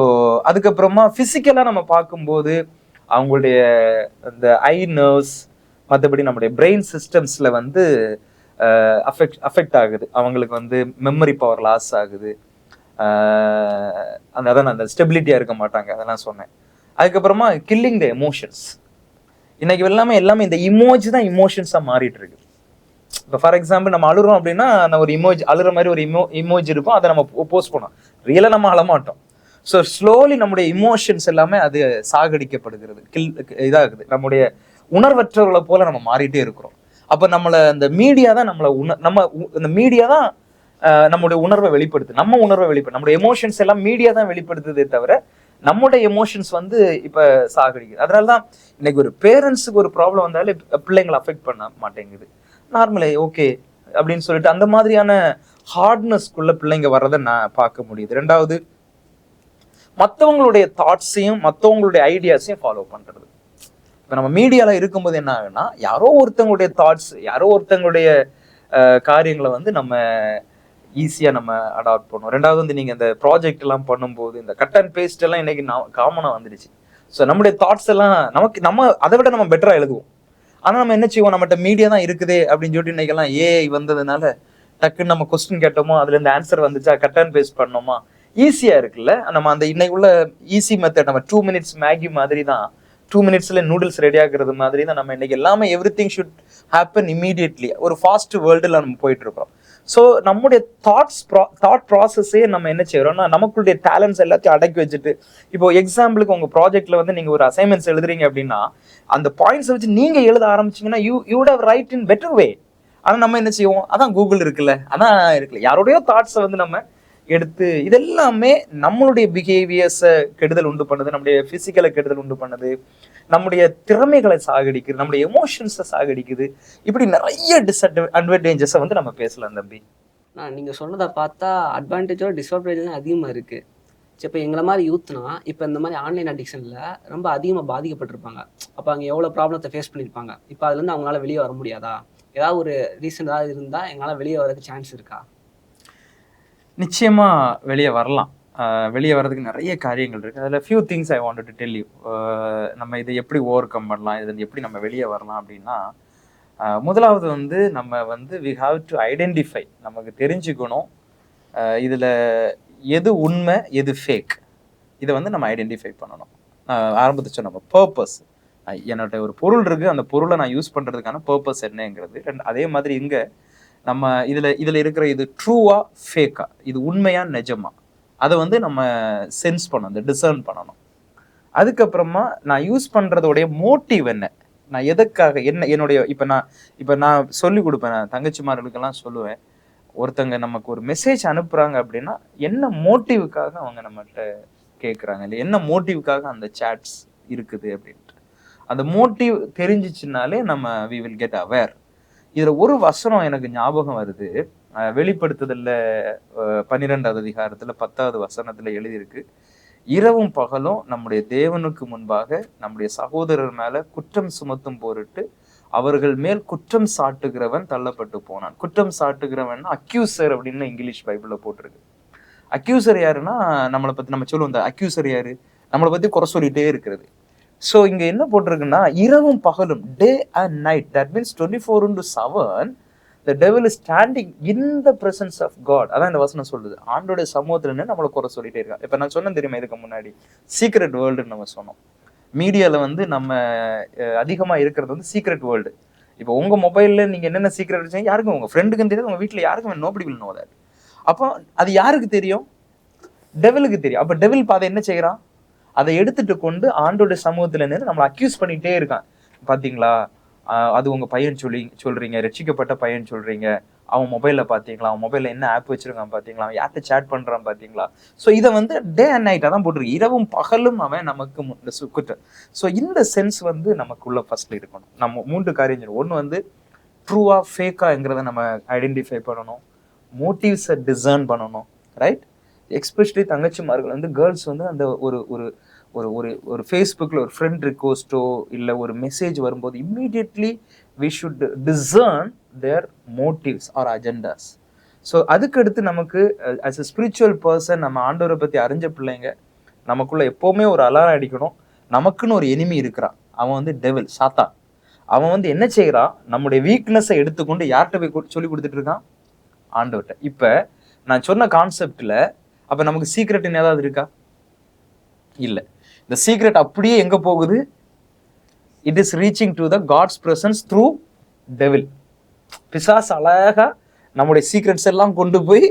Speaker 3: அதுக்கப்புறமா பிசிக்கலா நம்ம பார்க்கும்போது அவங்களுடைய அந்த ஐ நர்வ்ஸ், மற்றபடி நம்முடைய பிரெயின் சிஸ்டம்ஸ்ல வந்து அஃபெக்ட் ஆகுது. அவங்களுக்கு வந்து மெமரி பவர் லாஸ் ஆகுது. அதான் அந்த ஸ்டெபிலிட்டியா இருக்க மாட்டாங்க, அதெல்லாம் சொன்னேன். அதுக்கப்புறமா கில்லிங் த எமோஷன்ஸ். இன்னைக்கு எல்லாமே இந்த இமோஜி தான் இமோஷன்ஸா மாறிட்டு இருக்கு. இப்போ ஃபார் எக்ஸாம்பிள் நம்ம அழுறோம் அப்படின்னா அந்த ஒரு இமோஜி, அழுற மாதிரி ஒரு இமோஜி இருக்கும், அதை நம்ம போஸ்ட் பண்ணோம். ரியலா நம்ம அழமாட்டோம். ஸோ ஸ்லோலி நம்முடைய இமோஷன்ஸ் எல்லாமே அது சாகடிக்கப்படுகிறது, இதாகுது. நம்முடைய உணர்வற்றவர்களை போல நம்ம மாறிட்டே இருக்கிறோம். அப்போ நம்மளை அந்த மீடியா தான் இந்த மீடியா தான் நம்முடைய உணர்வை வெளிப்படுத்து, நம்முடைய எமோஷன்ஸ் எல்லாம் மீடியா தான் வெளிப்படுத்துதே தவிர நம்முடைய எமோஷன்ஸ் வந்து இப்ப சாகடிக்குது. அதனாலதான் இன்னைக்கு ஒரு பேரண்ட்ஸுக்கு ஒரு ப்ராப்ளம் வந்தாலே பிள்ளைங்களை அஃபெக்ட் பண்ண மாட்டேங்குது. நார்மலே ஓகே அப்படின்னு சொல்லிட்டு அந்த மாதிரியான ஹார்ட்னஸ்க்குள்ள பிள்ளைங்க வர்றதை நான் பார்க்க முடியுது. ரெண்டாவது, மற்றவங்களுடைய தாட்ஸையும் மற்றவங்களுடைய ஐடியாஸையும் ஃபாலோ பண்றது. இப்ப நம்ம மீடியால இருக்கும்போது என்ன ஆகுன்னா, யாரோ ஒருத்தவங்களுடைய தாட்ஸ், யாரோ ஒருத்தவங்களுடைய காரியங்களை வந்து நம்ம ஈஸியா நம்ம அடாப்ட் பண்ணுவோம். ரெண்டாவது வந்து நீங்க இந்த ப்ராஜெக்ட் எல்லாம் பண்ணும்போது இந்த கட் அண்ட் பேஸ்ட் எல்லாம் இன்னைக்கு காமனா வந்துடுச்சு. ஸோ நம்முடைய தாட்ஸ் எல்லாம் நம்ம அதை விட நம்ம பெட்டரா எழுதுவோம். ஆனா நம்ம என்ன செய்வோம், நம்மகிட்ட மீடியா தான் இருக்குதே அப்படின்னு சொல்லிட்டு இன்னைக்கெல்லாம் ஏஐ வந்ததுனால டக்குன்னு நம்ம கொஸ்டின் கேட்டோமோ அதுல இருந்து ஆன்சர் வந்துச்சா, கட் அண்ட் பேஸ்ட் பண்ணோமா, ஈஸியா இருக்குல்ல. நம்ம அந்த இன்னைக்கு உள்ள ஈஸி மெத்தட், நம்ம 2 minutes மேகி மாதிரி தான், 2 minutesல நூடுல்ஸ் ரெடி ஆகுறது மாதிரி தான் நம்ம இன்னைக்கு எல்லாமே எவ்ரிதிங் ஷுட் ஹேப்பன் இமீடியட்லி. ஒரு ஃபாஸ்ட் வேர்ல்டுல நம்ம போயிட்டு இருக்கோம். ஸோ நம்முடைய தாட் ப்ராசஸே நம்ம என்ன செய்யறோம்னா, நமக்குடைய டேலண்ட்ஸ் எல்லாத்தையும் அடக்கி வச்சுட்டு, இப்போ எக்ஸாம்பிளுக்கு உங்க ப்ராஜெக்ட்ல வந்து நீங்க ஒரு அசைன்மெண்ட்ஸ் எழுதுறீங்க அப்படின்னா அந்த பாயிண்ட்ஸ் வச்சு நீங்க எழுத ஆரம்பிச்சீங்கன்னா you would have write in better way. ஆனா நம்ம என்ன செய்வோம், அதான் கூகுள் இருக்குல்ல, யாரோடய தாட்ஸை வந்து நம்ம எடுத்து, இதெல்லாமே நம்மளுடைய பிஹேவியர்ஸை கெடுதல் உண்டு பண்ணுது, நம்முடைய பிசிக்கலை கெடுதல் உண்டு பண்ணுது, நம்முடைய திறமைகளை சாகடிக்குது, நம்முடைய எமோஷன்ஸை சாகடிக்குது. இப்படி நிறைய டிஸ்அட்வான்டேஜஸை வந்து நம்ம பேசலாம் தம்பி.
Speaker 1: நீங்கள் சொன்னதை பார்த்தா அட்வான்டேஜோட டிஸ்அட்வான்டேஜ் தான் அதிகமாக இருக்குது. சரி, இப்போ எங்களை மாதிரி யூத்னா இப்போ இந்த மாதிரி ஆன்லைன் அடிக்ஷனில் ரொம்ப அதிகமாக பாதிக்கப்பட்டிருப்பாங்க. அப்போ அங்கே எவ்வளோ ப்ராப்ளத்தை ஃபேஸ் பண்ணியிருப்பாங்க. இப்போ அதுலேருந்து அவங்களால வெளியே வர முடியாதா? ஏதாவது ஒரு ரீசன் ஏதாவது இருந்தால் எங்களால் வெளியே வரதுக்கு சான்ஸ் இருக்கா?
Speaker 3: நிச்சயமா வெளியே வரலாம். வெளியே வர்றதுக்கு நிறைய காரியங்கள் இருக்குது. அதில் few things I wanted to tell you. நம்ம இதை எப்படி ஓவர் கம் பண்ணலாம், இது எப்படி நம்ம வெளியே வரலாம் அப்படின்னா, முதலாவது வந்து நம்ம வந்து வி ஹாவ் டு ஐடென்டிஃபை, நமக்கு தெரிஞ்சுக்கணும் இதில் எது உண்மை எது ஃபேக், இதை வந்து நம்ம ஐடென்டிஃபை பண்ணணும். ஆரம்பத்தை சொன்ன பர்பஸ், என்னோட ஒரு பொருள் இருக்குது, அந்த பொருளை நான் யூஸ் பண்ணுறதுக்கான பர்பஸ் என்னங்கிறது. அதே மாதிரி இங்கே நம்ம இதில் இருக்கிற இது ட்ரூவா ஃபேக்கா, இது உண்மையா நிஜமா, அதை வந்து நம்ம சென்ஸ் பண்ணணும், டிசர்ன் பண்ணணும். அதுக்கப்புறமா நான் யூஸ் பண்ணுறதோடைய மோட்டிவ் என்ன, நான் எதுக்காக என்னுடைய இப்போ நான் சொல்லி கொடுப்பேன், நான் தங்கச்சிமார்களுக்கெல்லாம் சொல்லுவேன், ஒருத்தங்க நமக்கு ஒரு மெசேஜ் அனுப்புறாங்க அப்படின்னா என்ன மோட்டிவுக்காக அவங்க நம்மகிட்ட கேட்குறாங்க, இல்லை என்ன மோட்டிவுக்காக அந்த சாட்ஸ் இருக்குது அப்படின்ட்டு. அந்த மோட்டிவ் தெரிஞ்சிச்சுனாலே நம்ம வி வில் கெட் அவேர். இதுல ஒரு வசனம் எனக்கு ஞாபகம் வருது. வெளிப்படுத்துதல்ல 12வது அதிகாரத்துல 10வது வசனத்துல எழுதியிருக்கு, இரவும் பகலும் நம்முடைய தேவனுக்கு முன்பாக நம்முடைய சகோதரர் மேல குற்றம் சுமத்தும் பொருட்டு அவர்கள் மேல் குற்றம் சாட்டுகிறவன் தள்ளப்பட்டு போனான். குற்றம் சாட்டுகிறவன் அக்யூசர் அப்படின்னு இங்கிலீஷ் பைபிள்ல போட்டிருக்கு. அக்யூசர் யாருன்னா நம்மளை பத்தி நம்ம சொல்லுவோம், இந்த அக்யூசர் யாரு, நம்மளை பத்தி குறை சொல்லிட்டே இருக்கிறது. ஸோ இங்க என்ன போட்டிருக்குன்னா இரவும் பகலும், day and night, that means 24/7 the devil is standing in the presence of God. அதான் இந்த வசனம் சொல்லுது, ஆண்டோட சமூகத்துல நம்மளை குறை சொல்லிட்டே இருக்கான். இப்ப நான் சொன்னேன் தெரியுமா இதுக்கு முன்னாடி, சீக்ரெட் வேர்ல்டுன்னு நம்ம சொன்னோம். மீடியால வந்து நம்ம அதிகமா இருக்கிறது வந்து சீக்ரெட் வேர்ல்டு. இப்போ உங்க மொபைல்ல நீங்க என்னென்ன சீக்ரெட் வச்சீங்க யாருக்கும், உங்க ஃப்ரெண்டுக்கும் தெரியாது, உங்க வீட்டுல யாருக்கும் nobody will know that. அப்போ அது யாருக்கு தெரியும்? டெவிலுக்கு தெரியும். அப்ப டெவில் பாதை என்ன செய்யறான், அதை எடுத்துட்டு கொண்டு ஆண்டோட சமூகத்துல நின்று நம்மளை அக்யூஸ் பண்ணிட்டே இருக்கான். பாத்தீங்களா, அது உங்க பையன் சொல்றீங்க, ரட்சிக்கப்பட்ட பையன் சொல்றீங்க, அவன் மொபைல்ல பாத்தீங்களா, அவன் மொபைல்ல என்ன ஆப் வச்சிருக்கான் பாத்தீங்களா, அவன் யார்கிட்ட சேட் பண்றான் பாத்தீங்களா. ஸோ இதை வந்து டே அண்ட் நைட் அதான் போட்டிருக்கு, இரவும் பகலும் அவன் நமக்கு சுக்குட்ட. ஸோ இந்த சென்ஸ் வந்து நமக்குள்ள ஃபர்ஸ்ட்ல இருக்கணும். நம்ம 3 காரியம், ஒன்று வந்து ட்ரூவா ஃபேக்காங்கிறத நம்ம ஐடென்டிஃபை பண்ணணும், மோட்டிவ்ஸை டிசர்ன் பண்ணணும், ரைட். எஸ்பெஷலி தங்கச்சிமார்கள் வந்து கேர்ள்ஸ் வந்து அந்த ஒரு ஒரு ஒரு ஒரு ஒரு ஃபேஸ்புக்கில் ஒரு ஃப்ரெண்ட் ரிக்வஸ்ட்டோ இல்லை ஒரு மெசேஜ் வரும்போது immediately we should discern their motives or agendas. So அதுக்கடுத்து நமக்கு ஆஸ் எ ஸ்பிரிச்சுவல் பர்சன், நம்ம ஆண்டவரை பற்றி அறிஞ்ச பிள்ளைங்க, நமக்குள்ள எப்போவுமே ஒரு அலாரம் அடிக்கணும். நமக்குன்னு ஒரு எனிமி இருக்கிறான், அவன் வந்து டெவில், சாத்தான். அவன் வந்து என்ன செய்கிறான், நம்முடைய வீக்னஸை எடுத்துக்கொண்டு யார்கிட்ட போய் சொல்லி கொடுத்துட்டு இருக்கான், ஆண்டவர்கிட்ட. இப்போ நான் சொன்ன கான்செப்டில் அப்போ நமக்கு சீக்ரெட்னு ஏதாவது இருக்கா? இல்லை. இந்த சீக்ரெட் அப்படியே எங்க போகுது, it is reaching to the God's presence through devil. பிசாஸ் அழகா நம்முடைய சீக்ரெட்ஸ் எல்லாம் கொண்டு போய்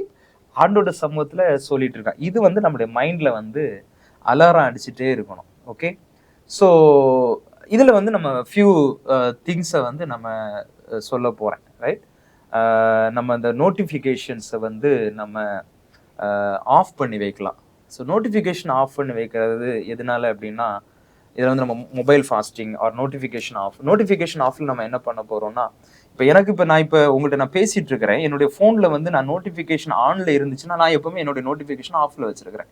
Speaker 3: ஆண்டோட சமூகத்துல சொல்லிட்டு இருக்கான். இது வந்து நம்முடைய மைண்ட்ல வந்து அலாரம் அடிச்சுட்டே இருக்கணும். ஓகே, ஸோ இதுல வந்து நம்ம ஃபியூ திங்ஸை வந்து நம்ம சொல்ல போறேன், ரைட். நம்ம இந்த நோட்டிஃபிகேஷன்ஸை வந்து நம்ம ஆஃப் பண்ணி வைக்கலாம். ஸோ நோட்டிஃபிகேஷன் ஆஃப் பண்ணி வைக்கிறது எதனால அப்படின்னா, இதில் வந்து நம்ம mobile fasting or notification off. Notification ஆஃபில் நம்ம என்ன பண்ண போகிறோம்னா, இப்போ நான் உங்கள்கிட்ட நான் பேசிகிட்டு இருக்கிறேன், என்னுடைய ஃபோனில் வந்து நான் நோட்டிஃபிகேஷன் ஆனில் இருந்துச்சுன்னா நான் எப்பவுமே என்னுடைய நோட்டிஃபிகேஷன் ஆஃபில் வச்சுருக்கிறேன்.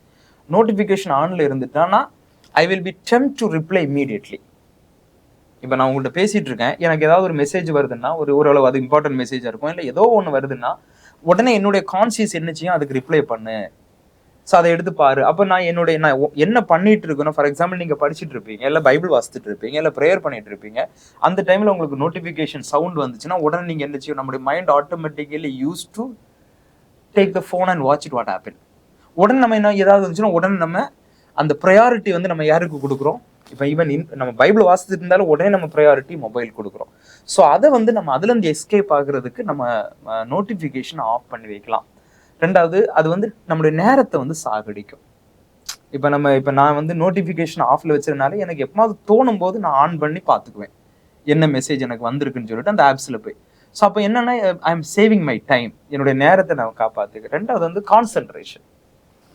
Speaker 3: நோட்டிஃபிகேஷன் ஆனில் இருந்துட்டான்னா I will be tempt to reply immediately. இப்போ நான் உங்கள்கிட்ட பேசிகிட்டு இருக்கேன், எனக்கு ஏதாவது ஒரு மெசேஜ் வருதுன்னா, ஓரளவு அது இம்பார்ட்டன்ட் மெசேஜாக இருக்கும், இல்லை ஏதோ ஒன்று வருதுன்னா உடனே என்னுடைய கான்சியஸ் என்ன செய்யும், அதுக்கு ரிப்ளை பண்ணு, ஸோ அதை எடுத்து பாரு. அப்போ நான் என்ன பண்ணிட்டு இருக்கணும், ஃபார் எக்ஸாம்பிள் நீங்கள் படிச்சுட்டு இருப்பீங்க, இல்லை பைபிள் வாசிச்சுட்டு இருப்பீங்க, இல்லை ப்ரேயர் பண்ணிட்டு இருப்பீங்க, அந்த டைமில் உங்களுக்கு நோட்டிஃபிகேஷன் சவுண்ட் வந்துச்சுன்னா உடனே நீங்கள் என்ன செய்யும், நம்மளுடைய mind automatically use to take the phone and watch it what happen. உடனே நம்ம என்ன ஏதாவது வந்துச்சுன்னா உடனே நம்ம அந்த ப்ரையாரிட்டி வந்து நம்ம யாருக்கு கொடுக்குறோம், இப்போ ஈவன் நம்ம பைபிள் வாசிச்சுட்டு இருந்தாலும் உடனே நம்ம ப்ரையாரிட்டி மொபைல் கொடுக்குறோம். ஸோ அதை வந்து நம்ம அதுலேருந்து எஸ்கேப் ஆகுறதுக்கு நம்ம நோட்டிஃபிகேஷன் ஆஃப் பண்ணி வைக்கலாம். ரெண்டாவது, அது வந்து நம்மளுடைய நேரத்தை வந்து சாகடிக்கும். இப்போ நான் வந்து நோட்டிஃபிகேஷன் ஆஃப்ல வச்சதுனால எனக்கு எப்போது தோணும் போது நான் ஆன் பண்ணி பார்த்துக்குவேன் என்ன மெசேஜ் எனக்கு வந்திருக்குன்னு சொல்லிட்டு அந்த ஆப்ஸில் போய். ஸோ அப்போ என்னன்னா, I am saving my time, என்னுடைய நேரத்தை நான் காப்பாற்றுக்கிறேன். ரெண்டாவது வந்து கான்சென்ட்ரேஷன்.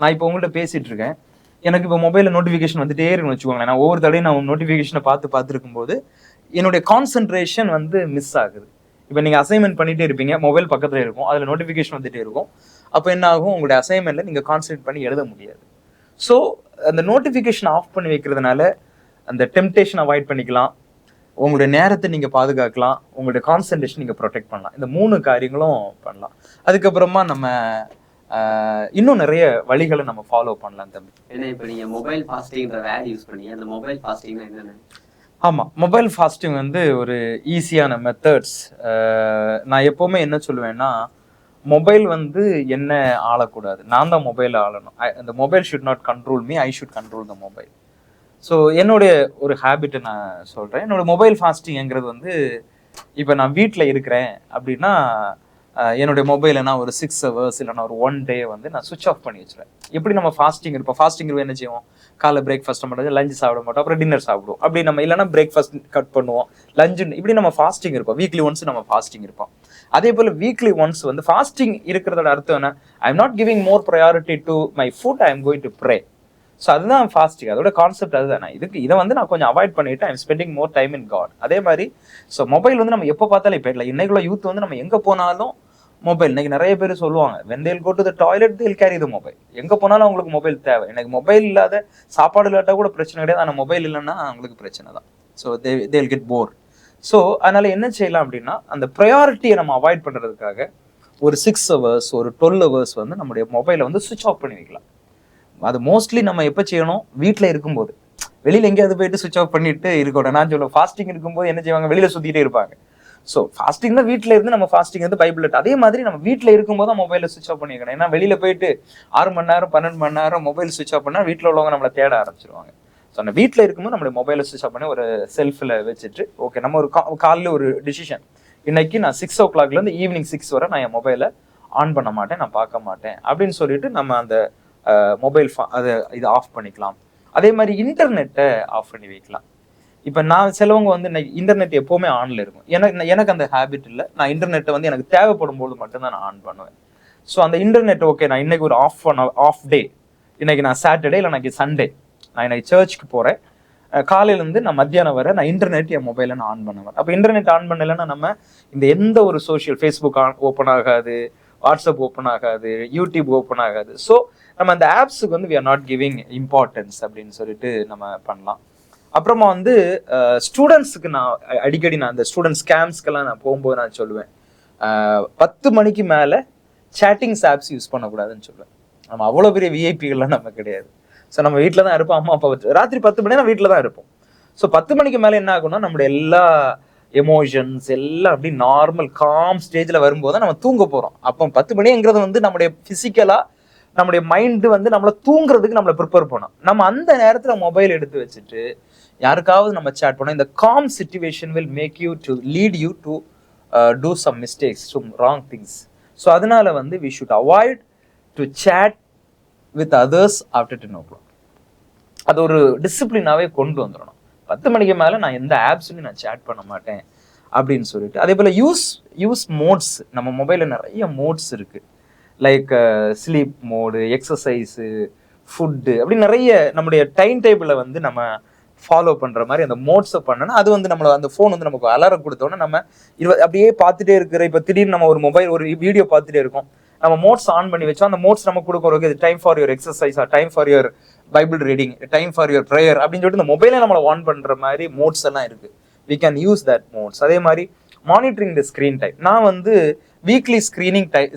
Speaker 3: நான் இப்போ உங்கள்கிட்ட பேசிட்டு இருக்கேன், எனக்கு இப்போ மொபைலில் நோட்டிஃபிகேஷன் வந்துட்டே இருக்குன்னு வச்சுக்கோங்களேன். நான் ஒவ்வொரு தடையும் நான் நோட்டிஃபிகேஷனை பார்த்துருக்கும் போது என்னுடைய கான்சென்ட்ரேஷன் வந்து மிஸ் ஆகுது. இப்போ நீங்கள் அசைன்மெண்ட் பண்ணிகிட்டே இருப்பீங்க, மொபைல் பக்கத்தில் இருக்கும், அதில் நோட்டிஃபிகேஷன் வந்துகிட்டே இருக்கும். அப்போ என்ன ஆகும், உங்களுடைய அசைன்மெண்ட்டில் நீங்கள் கான்சென்ட்ரேட் பண்ணி எழுத முடியாது. ஸோ அந்த நோட்டிஃபிகேஷன் ஆஃப் பண்ணி வைக்கிறதுனால அந்த டெம்ப்டேஷன் அவாய்ட் பண்ணிக்கலாம், உங்களுடைய நேரத்தை நீங்கள் பாதுகாக்கலாம், உங்களுடைய கான்சென்ட்ரேஷன் நீங்கள் ப்ரொடெக்ட் பண்ணலாம். இந்த 3 காரியங்களும் பண்ணலாம். அதுக்கப்புறமா நம்ம இன்னும் நிறைய வழிகளை நம்ம ஃபாலோ பண்ணலாம் தம்பி.
Speaker 2: ஏன்னா இப்போ நீங்கள் மொபைல் ஃபாஸ்டிங்ன்ற வேர்ட் யூஸ் பண்ணி, அந்த மொபைல் ஃபாஸ்டிங்னா என்னென்ன?
Speaker 3: ஆமாம், மொபைல் ஃபாஸ்டிங் வந்து ஒரு ஈஸியான மெத்தட்ஸ். நான் எப்போவுமே என்ன சொல்லுவேன்னா, மொபைல் வந்து என்ன ஆளக்கூடாது, நான் தான் மொபைலை ஆளணும். அந்த mobile should not control me, I should control the mobile. So என்னுடைய ஒரு ஹேபிட்டை நான் சொல்கிறேன். என்னோட மொபைல் ஃபாஸ்டிங்கிறது வந்து, இப்போ நான் வீட்டில் இருக்கிறேன் அப்படின்னா என்னுடைய மொபைலை நான் ஒரு 6 ஹவர்ஸ் இல்லைனா ஒரு 1 டே வந்து நான் சுவிச் ஆஃப் பண்ணி வச்சுருவேன். எப்படி நம்ம ஃபாஸ்டிங் இருப்போம், ஃபாஸ்டிங் இருப்போம் என்ன செய்வோம், காலை பிரேக்ஃபாஸ்ட் பண்ணுறது, லஞ்ச் சாப்பிட மாட்டோம், அப்புறம் டின்னர் சாப்பிடுவோம். அப்படி நம்ம இல்லைனா பிரேக்ஃபாஸ்ட் கட் பண்ணுவோம், லஞ்சு, இப்படி நம்ம ஃபாஸ்டிங் இருப்போம். வீக்லி ஒன்ஸ் நம்ம ஃபாஸ்டிங் இருப்போம். அதே போல் வீக்லி ஒன்ஸ் வந்து ஃபாஸ்டிங் இருக்கிறதோட அர்த்தம் என்ன, I am not giving more priority to my food, I am going to pray. So அதுதான் ஃபாஸ்டிங், அதோட கான்செப்ட் அதுதான். இதை வந்து நான் கொஞ்சம் அவாய்ட் பண்ணிட்டு I'm spending more time in God. அதே மாதிரி ஸோ மொபைல் வந்து நம்ம எப்போ பார்த்தாலும் இப்போ இல்லை, இன்னைக்குள்ள யூத் வந்து நம்ம எங்கே போனாலும் மொபைல். இன்னைக்கு நிறைய பேர் சொல்லுவாங்க when they'll go to the toilet they'll carry the mobile. எங்கே போனாலும் அவங்களுக்கு மொபைல் தேவை. எனக்கு மொபைல் இல்லாத சாப்பாடு இல்லாட்டா கூட பிரச்சனை கிடையாது, ஆனால் மொபைல் இல்லைன்னா அவங்களுக்கு பிரச்சனை தான். So they'll get bored. So அதனால என்ன செய்யலாம் அப்படின்னா, அந்த ப்ரையாரிட்டியை நம்ம அவாய்ட் பண்ணுறதுக்காக ஒரு 6 ஹவர்ஸ் ஒரு 12 ஹவர்ஸ் வந்து நம்முடைய மொபைலை வந்து சுவிச் ஆஃப் பண்ணி வைக்கலாம். அது மோஸ்ட்லி நம்ம எப்போ செய்யணும், வீட்டில் இருக்கும்போது. வெளியில் எங்கேயாவது போயிட்டு சுவிச் ஆஃப் பண்ணிட்டு இருக்கணும். நான் சொல்லுவேன், ஃபாஸ்டிங் இருக்கும்போது என்ன செய்வாங்க, வெளியில் சுற்றிட்டே இருப்பாங்க. ஸோ ஃபாஸ்டிங் தான் வீட்டில் இருந்து நம்ம ஃபாஸ்டிங் வந்து பைபிள். அதே மாதிரி நம்ம வீட்டில் இருக்கும்போது தான் மொபைலை சுவிச் ஆஃப் பண்ணிக்கணும். ஏன்னா வெளியில் போயிட்டு 6 மணி நேரம் 12 மணி நேரம் மொபைல் சுவிச் ஆஃப் பண்ணால் வீட்டில் உள்ளவங்க நம்மளை தேட ஆரம்பிச்சிருவாங்க. ஸோ அந்த வீட்டில் இருக்கும்போது நம்மளுடைய மொபைலை சுவிச் ஆஃப் பண்ணி ஒரு செல்ஃபில் வச்சுட்டு, ஓகே நம்ம ஒரு காலையில் ஒரு டிசிஷன், இன்னைக்கு நான் 6 o'clock ஈவினிங் 6 வரை நான் என் மொபைலை ஆன் பண்ண மாட்டேன், நான் பார்க்க மாட்டேன் அப்படின்னு சொல்லிட்டு நம்ம அந்த மொபைல் அதை இது ஆஃப் பண்ணிக்கலாம். அதே மாதிரி இன்டர்நெட்டை ஆஃப் பண்ணி வைக்கலாம். இப்போ நான் சிலவங்க வந்து இன்டர்நெட் எப்போவுமே ஆனில் இருக்கும். எனக்கு அந்த ஹேபிட் இல்லை. நான் இன்டர்நெட்டை வந்து எனக்கு தேவைப்படும் போது மட்டும்தான் நான் ஆன் பண்ணுவேன். ஸோ அந்த இன்டர்நெட் ஓகே, நான் இன்னைக்கு ஒரு ஆஃப் டே, இன்னைக்கு நான் சாட்டர்டே இல்லை இன்னைக்கு சண்டே, நான் இன்னைக்கு சர்ச்சுக்கு போகிறேன், காலையிலேருந்து நான் மத்தியானம் வரை நான் இன்டர்நெட் என் மொபைலை நான் ஆன் பண்ணுவேன். அப்போ இன்டர்நெட் ஆன் பண்ணலைன்னா நம்ம இந்த எந்த ஒரு சோஷியல், ஃபேஸ்புக் ஓப்பன் ஆகாது, வாட்ஸ்அப் ஓப்பன் ஆகாது, யூடியூப் ஓப்பன் ஆகாது. ஸோ நம்ம அந்த ஆப்ஸுக்கு வந்து we are not giving importance அப்படின்னு சொல்லிட்டு நம்ம பண்ணலாம். அப்புறமா வந்து ஸ்டூடெண்ட்ஸுக்கு நான் அடிக்கடி நான் அந்த ஸ்டூடெண்ட் ஸ்கேம்ஸ்க்கெல்லாம் நான் போகும்போது நான் சொல்லுவேன், 10 மணிக்கு மேலே சேட்டிங்ஸ் ஆப்ஸ் யூஸ் பண்ணக்கூடாதுன்னு சொல்லுவேன். நம்ம அவ்வளோ பெரிய விஐபிகள்லாம் நம்ம கிடையாது. ஸோ நம்ம வீட்டில் தான் இருப்போம், அம்மா அப்பா வச்சு ராத்திரி 10 மணி நான் வீட்டில் தான் இருப்போம். ஸோ 10 மணிக்கு மேலே என்ன ஆகும்னா, நம்மளுடைய எல்லா எமோஷன்ஸ் எல்லாம் அப்படி நார்மல் காம் ஸ்டேஜில் வரும்போது தான் நம்ம தூங்க போகிறோம். அப்போ 10 மணிங்கிறது வந்து நம்முடைய ஃபிசிக்கலாக நம்முடைய மைண்டு வந்து நம்மளை தூங்குறதுக்கு நம்மளை ப்ரிப்பேர் பண்ணோம். நம்ம அந்த நேரத்தில் மொபைல் எடுத்து வச்சுட்டு யாருக்காவது நம்ம சேட் பண்ணோம், இந்த calm situation will make you to lead you to do some mistakes, some wrong things. So அதனால வந்து we should avoid to chat with others after 10 o'clock. அது ஒரு டிசிப்ளினாவே கொண்டு வந்துடணும். 10 மணிக்கு மேலே நான் எந்த ஆப்ஸ்லையும் நான் சேட் பண்ண மாட்டேன் அப்படின்னு சொல்லிட்டு. அதே போல் யூஸ் மோட்ஸ், நம்ம மொபைலில் நிறைய மோட்ஸ் இருக்குது. Like sleep mode, exercise, food, அப்படி நிறைய நம்முடைய டைம் டேபிளை வந்து நம்ம ஃபாலோ பண்ணுற மாதிரி அந்த மோட்ஸை பண்ணோன்னா அது வந்து நம்மளை அந்த ஃபோன் வந்து நமக்கு அலாரம் கொடுத்தோன்னா நம்ம அப்படியே பார்த்துட்டே இருக்கிற. இப்போ திடீர்னு நம்ம ஒரு வீடியோ பார்த்துட்டே இருக்கோம், நம்ம மோட்ஸ் ஆன் பண்ணி வச்சோம், அந்த மோட்ஸ் நம்ம கொடுக்குறோம், இது time for your exercise, time for your Bible reading, time for your prayer அப்படின்னு சொல்லிட்டு இந்த மொபைலே நம்மளை ஆன் பண்ணுற மாதிரி மோட்ஸ் எல்லாம் இருக்குது. We can use that mods. அதே மாதிரி மானிட்டரிங் த ஸ்க்ரீன் டைம், நான் வந்து வீக்லி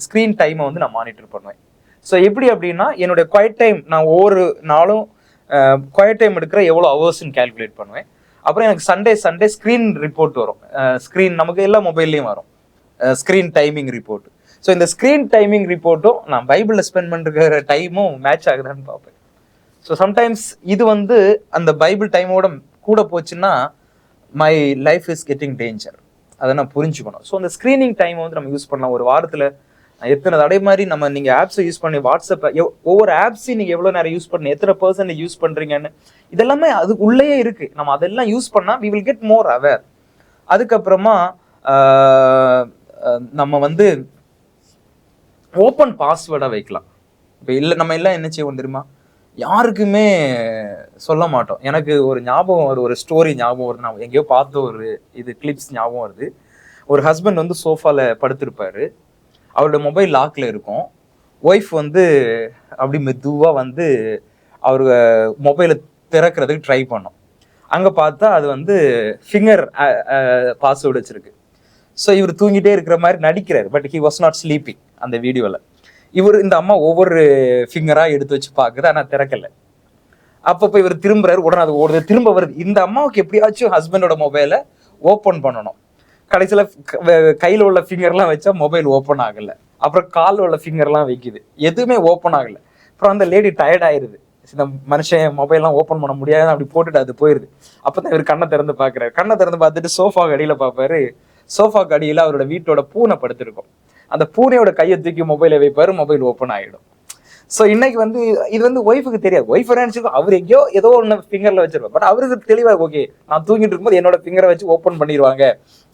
Speaker 3: ஸ்க்ரீன் டைமை வந்து நான் மானிட்டர் பண்ணுவேன். ஸோ எப்படி அப்படின்னா, என்னுடைய குவைட் டைம் நான் ஒவ்வொரு நாளும் குவைட் டைம் எடுக்கிற எவ்வளோ ஹவர்ஸ்ன்னு கேல்குலேட் பண்ணுவேன். அப்புறம் எனக்கு சண்டே ஸ்க்ரீன் ரிப்போர்ட் வரும். ஸ்க்ரீன் நமக்கு எல்லா மொபைல்லையும் வரும் ஸ்க்ரீன் டைமிங் ரிப்போர்ட். ஸோ இந்த ஸ்க்ரீன் டைமிங் ரிப்போர்ட்டும் நான் பைபிளில் ஸ்பெண்ட் பண்ணுற டைமும் மேட்ச் ஆகுதான்னு பார்ப்பேன். ஸோ சம்டைம்ஸ் இது வந்து அந்த பைபிள் டைமோட கூட போச்சுன்னா my life is getting danger, அதை நான் புரிஞ்சுக்கணும். ஸோ அந்த ஸ்க்ரீனிங் டைமை வந்து நம்ம யூஸ் பண்ணலாம். ஒரு வாரத்தில் எத்தனை அதே மாதிரி நீங்கள் ஆப்ஸை யூஸ் பண்ணி, வாட்ஸ்அப்பை ஒவ்வொரு ஆப்ஸையும் நீங்கள் எவ்வளோ நேரம் யூஸ் பண்ணி, எத்தனை பர்சன்ட் யூஸ் பண்ணுறீங்கன்னு இதெல்லாமே அது உள்ளேயே இருக்குது. நம்ம அதெல்லாம் யூஸ் பண்ணால் we will get more aware. அதுக்கப்புறமா நம்ம வந்து ஓப்பன் பாஸ்வேர்டாக வைக்கலாம். இப்போ இல்லை நம்ம எல்லாம் என்ன செய்வோம் தெரியுமா, யாருக்குமே சொல்ல மாட்டோம். எனக்கு ஒரு ஞாபகம் வருது, ஒரு ஸ்டோரி ஞாபகம் வருது, நான் எங்கேயோ பார்த்த ஒரு கிளிப்ஸ் ஞாபகம் வருது. ஒரு ஹஸ்பண்ட் வந்து சோஃபாவில் படுத்திருப்பாரு, அவரோட மொபைல் லாக்கில் இருக்கும். ஒய்ஃப் வந்து அப்படி மெதுவாக வந்து அவர் மொபைலை திறக்கிறதுக்கு ட்ரை பண்ணோம். அங்கே பார்த்தா அது வந்து ஃபிங்கர் பாஸ்வேர்டு வச்சிருக்கு. ஸோ இவர் தூங்கிட்டே இருக்கிற மாதிரி நடிக்கிறார், but he was not sleeping அந்த வீடியோவில். இந்த அம்மா ஒவ்வொரு ஃபிங்கராக எடுத்து வச்சு பார்க்குது, ஆனால் திறக்கலை. அப்பப்போ இவர் திரும்புறாரு, உடனே அது ஓடுது, திரும்ப வருது. இந்த அம்மாவுக்கு எப்படியாச்சும் ஹஸ்பண்டோட மொபைலை ஓப்பன் பண்ணணும். கடைசியில் கையில் உள்ள ஃபிங்கர்லாம் வச்சா மொபைல் ஓப்பன் ஆகலை. அப்புறம் காலில் உள்ள ஃபிங்கர்லாம் வைக்குது, எதுவுமே ஓப்பன் ஆகலை. அப்புறம் அந்த லேடி டயர்ட் ஆயிடுது, இந்த மனுஷன் மொபைல்லாம் ஓப்பன் பண்ண முடியாது, அப்படி போட்டுட்டு அது போயிடுது. அப்போ தான் இவர் கண்ணை திறந்து பார்க்குறாரு. கண்ணை திறந்து பார்த்துட்டு சோஃபாக்கு அடியில் பார்ப்பாரு. சோஃபாக்கு அடியில் அவரோட வீட்டோட பூனை படுத்திருக்கும். அந்த பூனையோட கையை தூக்கி மொபைலை வைப்பாரு, மொபைல் ஓப்பன் ஆகிடும். ஸோ இன்னைக்கு வந்து இது வந்து ஒய்ஃபுக்கு தெரியாது. ஒய்ஃப் நினைச்சிருக்கோம் அவர் எங்கேயோ ஏதோ ஒன்று ஃபிங்கர்ல வச்சிருப்பார். பட் அவருக்கு தெளிவாக ஓகே நான் தூங்கிட்டு இருக்கும்போது என்னோட ஃபிங்கரை வச்சு ஓப்பன் பண்ணிடுவாங்க,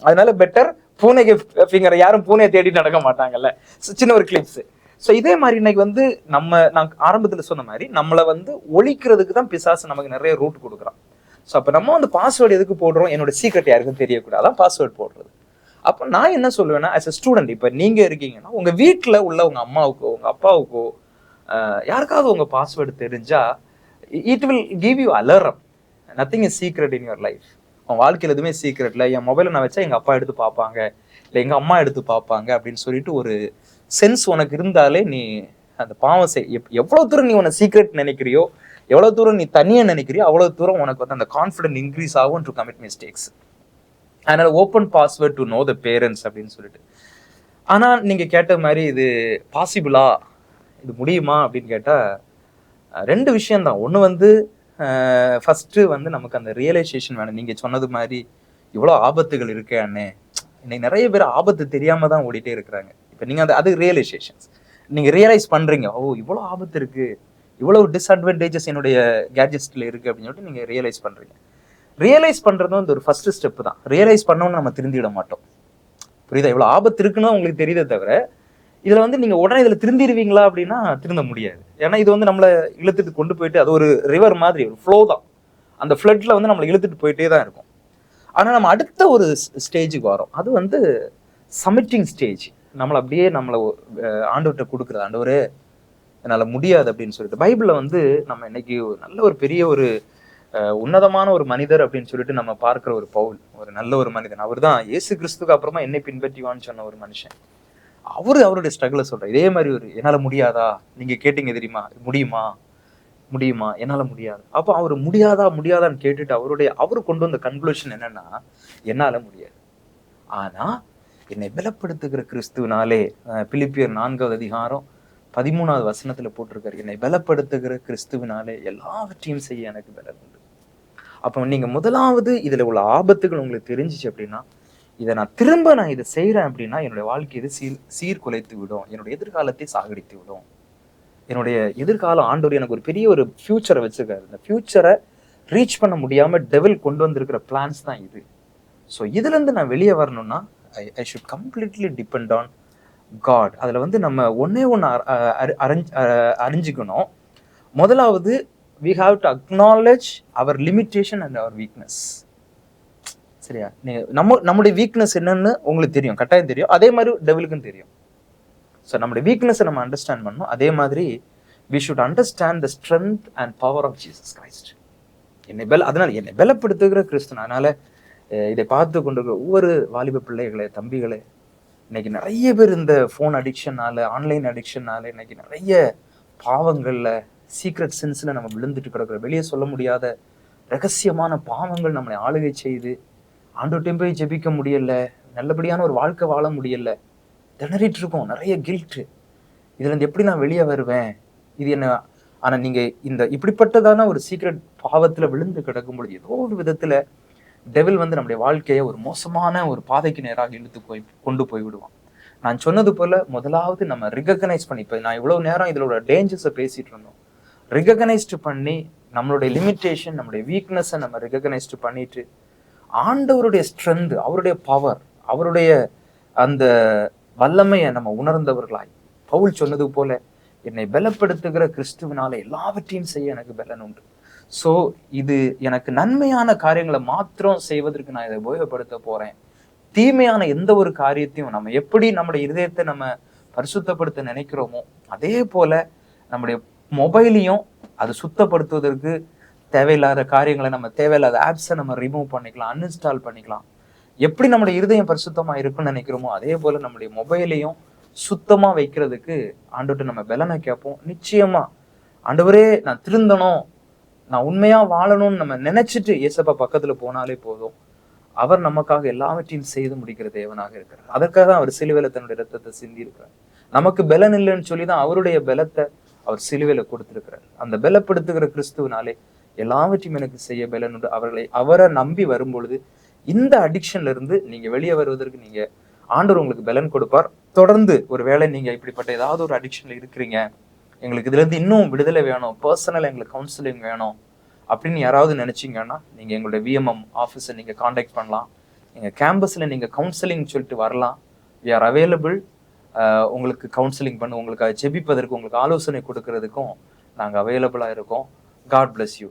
Speaker 3: அதனால பெட்டர் பூனைக்கு ஃபிங்கரை, யாரும் பூனையை தேடி நடக்க மாட்டாங்கல்ல. சின்ன ஒரு கிளிப்ஸ். ஸோ இதே மாதிரி இன்னைக்கு வந்து நான் ஆரம்பத்தில் சொன்ன மாதிரி நம்மளை வந்து ஒழிக்கிறதுக்கு தான் பிசாசு நமக்கு நிறைய ரூட் கொடுக்குறான். ஸோ அப்போ நம்ம வந்து பாஸ்வேர்டு எதுக்கு போடுறோம்? என்னோட சீக்ரெட் யாருக்கும் தெரியக்கூடாது, அதான் பாஸ்வேர்டு போடுறது. அப்போ நான் என்ன சொல்லுவேன்னா, ஆஸ் அ ஸ்டூடெண்ட், இப்போ நீங்க இருக்கீங்கன்னா உங்க வீட்டில் உள்ள உங்க அம்மாவுக்கோ உங்க அப்பாவுக்கோ யாருக்காவது உங்க பாஸ்வேர்டு தெரிஞ்சா it will give you alarm. Nothing is secret in your life. உன் வாழ்க்கையில் எதுவுமே சீக்ரெட் இல்லை. என் மொபைலை நான் வச்சா எங்க அப்பா எடுத்து பார்ப்பாங்க, இல்லை எங்க அம்மா எடுத்து பார்ப்பாங்க அப்படின்னு சொல்லிட்டு ஒரு சென்ஸ் உனக்கு இருந்தாலே நீ அந்த பாவம் எவ்வளவு தூரம் நீ உன்னை சீக்ரெட் நினைக்கிறியோ, எவ்வளவு தூரம் நீ தனியா நினைக்கிறியோ, அவ்வளவு தூரம் உனக்கு வந்து அந்த கான்ஃபிடன்ட் இன்க்ரீஸ் ஆகும் டு கமிட் மிஸ்டேக்ஸ். அதனால open password to know the parents அப்படின்னு சொல்லிட்டு. ஆனா நீங்க கேட்ட மாதிரி இது பாசிபிளா, இது முடியுமா அப்படின்னு கேட்டா ரெண்டு விஷயம்தான். ஒன்று வந்து ஃபர்ஸ்ட் வந்து நமக்கு அந்த ரியலைசேஷன் வேணும். நீங்க சொன்னது மாதிரி இவ்வளோ ஆபத்துகள் இருக்கு அண்ணே, இன்னைக்கு நிறைய பேர் ஆபத்து தெரியாம தான் ஓடிட்டே இருக்கிறாங்க. இப்போ நீங்க அது ரியலைசேஷன்ஸ், நீங்க ரியலைஸ் பண்றீங்க, ஓ இவ்வளோ ஆபத்து இருக்கு, இவ்வளவு டிஸ்அட்வான்டேஜஸ் என்னுடைய கேட்ஜெட்ஸ்ல இருக்கு அப்படின்னு சொல்லிட்டு நீங்க ரியலைஸ் பண்றீங்க. ரியலைஸ் பண்றது வந்து ஒரு ஃபர்ஸ்ட் ஸ்டெப் தான். ரியலைஸ் பண்ணோன்னு நம்ம திருந்திட மாட்டோம், புரியுதா? இவ்வளவு ஆபத்து இருக்குன்னு உங்களுக்கு தெரியுதே தவிர இதுல வந்து நீங்க உடனே இதுல திருந்திடுவீங்களா அப்படின்னா திருந்த முடியாது. ஏன்னா இது வந்து நம்மளை இழுத்துட்டு கொண்டு போயிட்டு, அது ஒரு ரிவர் மாதிரி, ஒரு ஃப்ளோ தான். அந்த ஃப்ளட்ல வந்து நம்மளை இழுத்துட்டு போயிட்டே தான் இருக்கும். ஆனா நம்ம அடுத்த ஒரு ஸ்டேஜுக்கு வரோம், அது வந்து சமிட்டிங் ஸ்டேஜ். நம்மளை அப்படியே நம்மளை ஆண்டவர்கிட்ட கொடுக்குறது, ஆண்டவரே என்னால முடியாது அப்படின்னு சொல்லிட்டு. பைபிள்ல வந்து நம்ம இன்னைக்கு நல்ல ஒரு பெரிய ஒரு உன்னதமான ஒரு மனிதர் அப்படின்னு சொல்லிட்டு நம்ம பார்க்கிற ஒரு பவுல், ஒரு நல்ல ஒரு மனிதன். அவர் தான் இயேசு கிறிஸ்துக்கு அப்புறமா என்னை பின்பற்றிவான்னு சொன்ன ஒரு மனுஷன். அவருடைய ஸ்ட்ரகிளை சொல்ற. இதே மாதிரி ஒரு என்னால முடியாதா, நீங்க கேட்டீங்க தெரியுமா, முடியுமா என்னால முடியாது. அப்போ அவர் முடியாதான்னு கேட்டுட்டு அவரு கொண்டு வந்த கன்க்ளூஷன் என்னன்னா, என்னால முடியாது, ஆனா என்னை பலப்படுத்துகிற கிறிஸ்துவினாலே. பிலிப்பியர் 4:13 போட்டிருக்காரு, என்னை பலப்படுத்துகிற கிறிஸ்துவினாலே எல்லாவற்றையும் செய்ய எனக்கு பலன் உண்டு. அப்போ நீங்க முதலாவது இதுல உள்ள ஆபத்துகள் உங்களுக்கு தெரிஞ்சிச்சு அப்படின்னா, இதை நான் இதை செய்யறேன் அப்படின்னா என்னுடைய வாழ்க்கை இது சீர்குலைத்து விடும், என்னுடைய எதிர்காலத்தை சாகடித்து விடும். என்னுடைய எதிர்காலம் ஆண்டவர் எனக்கு ஒரு பெரிய ஒரு ஃபியூச்சரை வச்சிருக்காரு. இந்த ஃபியூச்சரை ரீச் பண்ண முடியாம டெவில் கொண்டு வந்திருக்கிற பிளான்ஸ் தான் இது. ஸோ இதுல இருந்து நான் வெளியே வரணும்னா I should completely depend on God. அதுல வந்து நம்ம ஒன்னே அறிஞ்சிக்கணும். முதலாவது, we have to acknowledge our limitation and our weakness. சரியா? நம்முடைய வீக்னஸ் என்னன்னு உங்களுக்கு தெரியும், கட்டாயம் தெரியும். அதே மாதிரி டெவிலுக்கும் தெரியும். ஸோ நம்முடைய வீக்னஸை நம்ம அண்டர்ஸ்டாண்ட் பண்ணணும். அதே மாதிரி we should understand the strength and power of Jesus Christ. அதனால என்னை பலப்படுத்துகிற கிறிஸ்து. அதனால இதை பார்த்து கொண்டிருக்கிற ஒவ்வொரு வாலிப பிள்ளைகளே, தம்பிகளே, இன்னைக்கு நிறைய பேர் இந்த ஃபோன் அடிக்ஷனால, ஆன்லைன் அடிக்ஷனால இன்னைக்கு நிறைய பாவங்கள்ல, சீக்ரெட் சென்ஸ்ல நம்ம விழுந்துட்டு கிடக்கிற, வெளியே சொல்ல முடியாத ரகசியமான பாவங்கள் நம்மளை ஆளுகை செய்து, ஆண்டவர்கிட்ட போய் ஜெபிக்க முடியல, நல்லபடியான ஒரு வாழ்க்கை வாழ முடியல, திணறிட்டு இருக்கோம், நிறைய கில்ட். இதுல இருந்து எப்படி நான் வெளியே வருவேன், இது என்ன? ஆனா நீங்க இந்த இப்படிப்பட்டதான ஒரு சீக்ரெட் பாவத்துல விழுந்து கிடக்கும் பொழுது ஏதோ ஒரு விதத்துல டெவில் வந்து நம்முடைய வாழ்க்கையை ஒரு மோசமான ஒரு பாதைக்கு நேராக இழுத்து கொண்டு போய் விடுவான். நான் சொன்னது போல முதலாவது நம்ம ரிகக்னைஸ் பண்ணி, இப்போ நான் இவ்வளவு நேரம் இதோட டேஞ்சர்ஸை பேசிட்டு இருந்தோம், ரிகக்னைஸ்டு பண்ணி நம்மளுடைய லிமிட்டேஷன், நம்மளுடைய வீக்னஸை நம்ம ரிகக்னைஸ்டு பண்ணிட்டு ஆண்டவருடைய ஸ்ட்ரென்த், அவருடைய பவர், அவருடைய அந்த வல்லமையை நம்ம உணர்ந்தவர்களாய், பவுல் சொன்னது போல என்னை பலப்படுத்துகிற கிறிஸ்துவினால எல்லாவற்றையும் செய்ய எனக்கு பலன் உண்டு. ஸோ இது எனக்கு நன்மையான காரியங்களை மாத்திரம் செய்வதற்கு நான் இதை உபயோகப்படுத்த போறேன். தீமையான எந்த ஒரு காரியத்தையும் நம்ம எப்படி நம்முடைய இருதயத்தை நம்ம பரிசுத்தப்படுத்த நினைக்கிறோமோ அதே போல நம்முடைய மொபைலையும் அது சுத்தப்படுத்துவதற்கு தேவையில்லாத காரியங்களை, நம்ம தேவையில்லாத ஆப்ஸை நம்ம ரிமூவ் பண்ணிக்கலாம், அன்இன்ஸ்டால் பண்ணிக்கலாம். எப்படி நம்முடைய இருதயம் பரிசுத்தமா இருக்குன்னு நினைக்கிறோமோ அதே போல நம்முடைய மொபைலையும் சுத்தமா வைக்கிறதுக்கு ஆண்டவர்கிட்ட நம்ம பலனை கேட்போம். நிச்சயமா ஆண்டவரே நான் திருந்தணும், நான் உண்மையா வாழணும்னு நம்ம நினைச்சிட்டு ஏசப்பா பக்கத்துல போனாலே போதும், அவர் நமக்காக எல்லாவற்றையும் செய்து முடிக்கிற தேவனாக இருக்கிறார். அதற்காக தான் அவர் சிலுவையில தன்னுடைய ரத்தத்தை சிந்தி இருக்கிறார். நமக்கு பலன் இல்லைன்னு சொல்லிதான் அவருடைய பலத்தை அவர் சிலுவையில கொடுத்திருக்கிறார். அந்த பலப்படுத்துகிற கிறிஸ்துவனாலே எல்லாவற்றையும் எனக்கு செய்ய பலன் உண்டு. அவரை நம்பி வரும்பொழுது இந்த அடிக்ஷன்ல இருந்து நீங்க வெளியே வருவதற்கு நீங்க ஆண்டவர் உங்களுக்கு பலன் கொடுப்பார். தொடர்ந்து ஒருவேளை நீங்க இப்படிப்பட்ட ஏதாவது ஒரு அடிக்ஷன்ல இருக்கிறீங்க, எங்களுக்கு இதுல இருந்து இன்னும் விடுதலை வேணும், பர்சனலா எங்களுக்கு கவுன்சிலிங் வேணும் அப்படின்னு யாராவது நினைச்சீங்கன்னா நீங்க எங்களுடைய விஎம்எம் ஆஃபீஸை நீங்க காண்டாக்ட் பண்ணலாம். எங்க கேம்பஸ்ல நீங்க கவுன்சிலிங் சொல்லிட்டு வரலாம். We are available. உங்களுக்கு கவுன்சிலிங் பண்ண, உங்களுக்கு ஜெபிப்பதற்கு, உங்களுக்கு ஆலோசனை கொடுக்கறதுக்கும் நாங்க அவைலபிளா இருக்கோம். God bless you.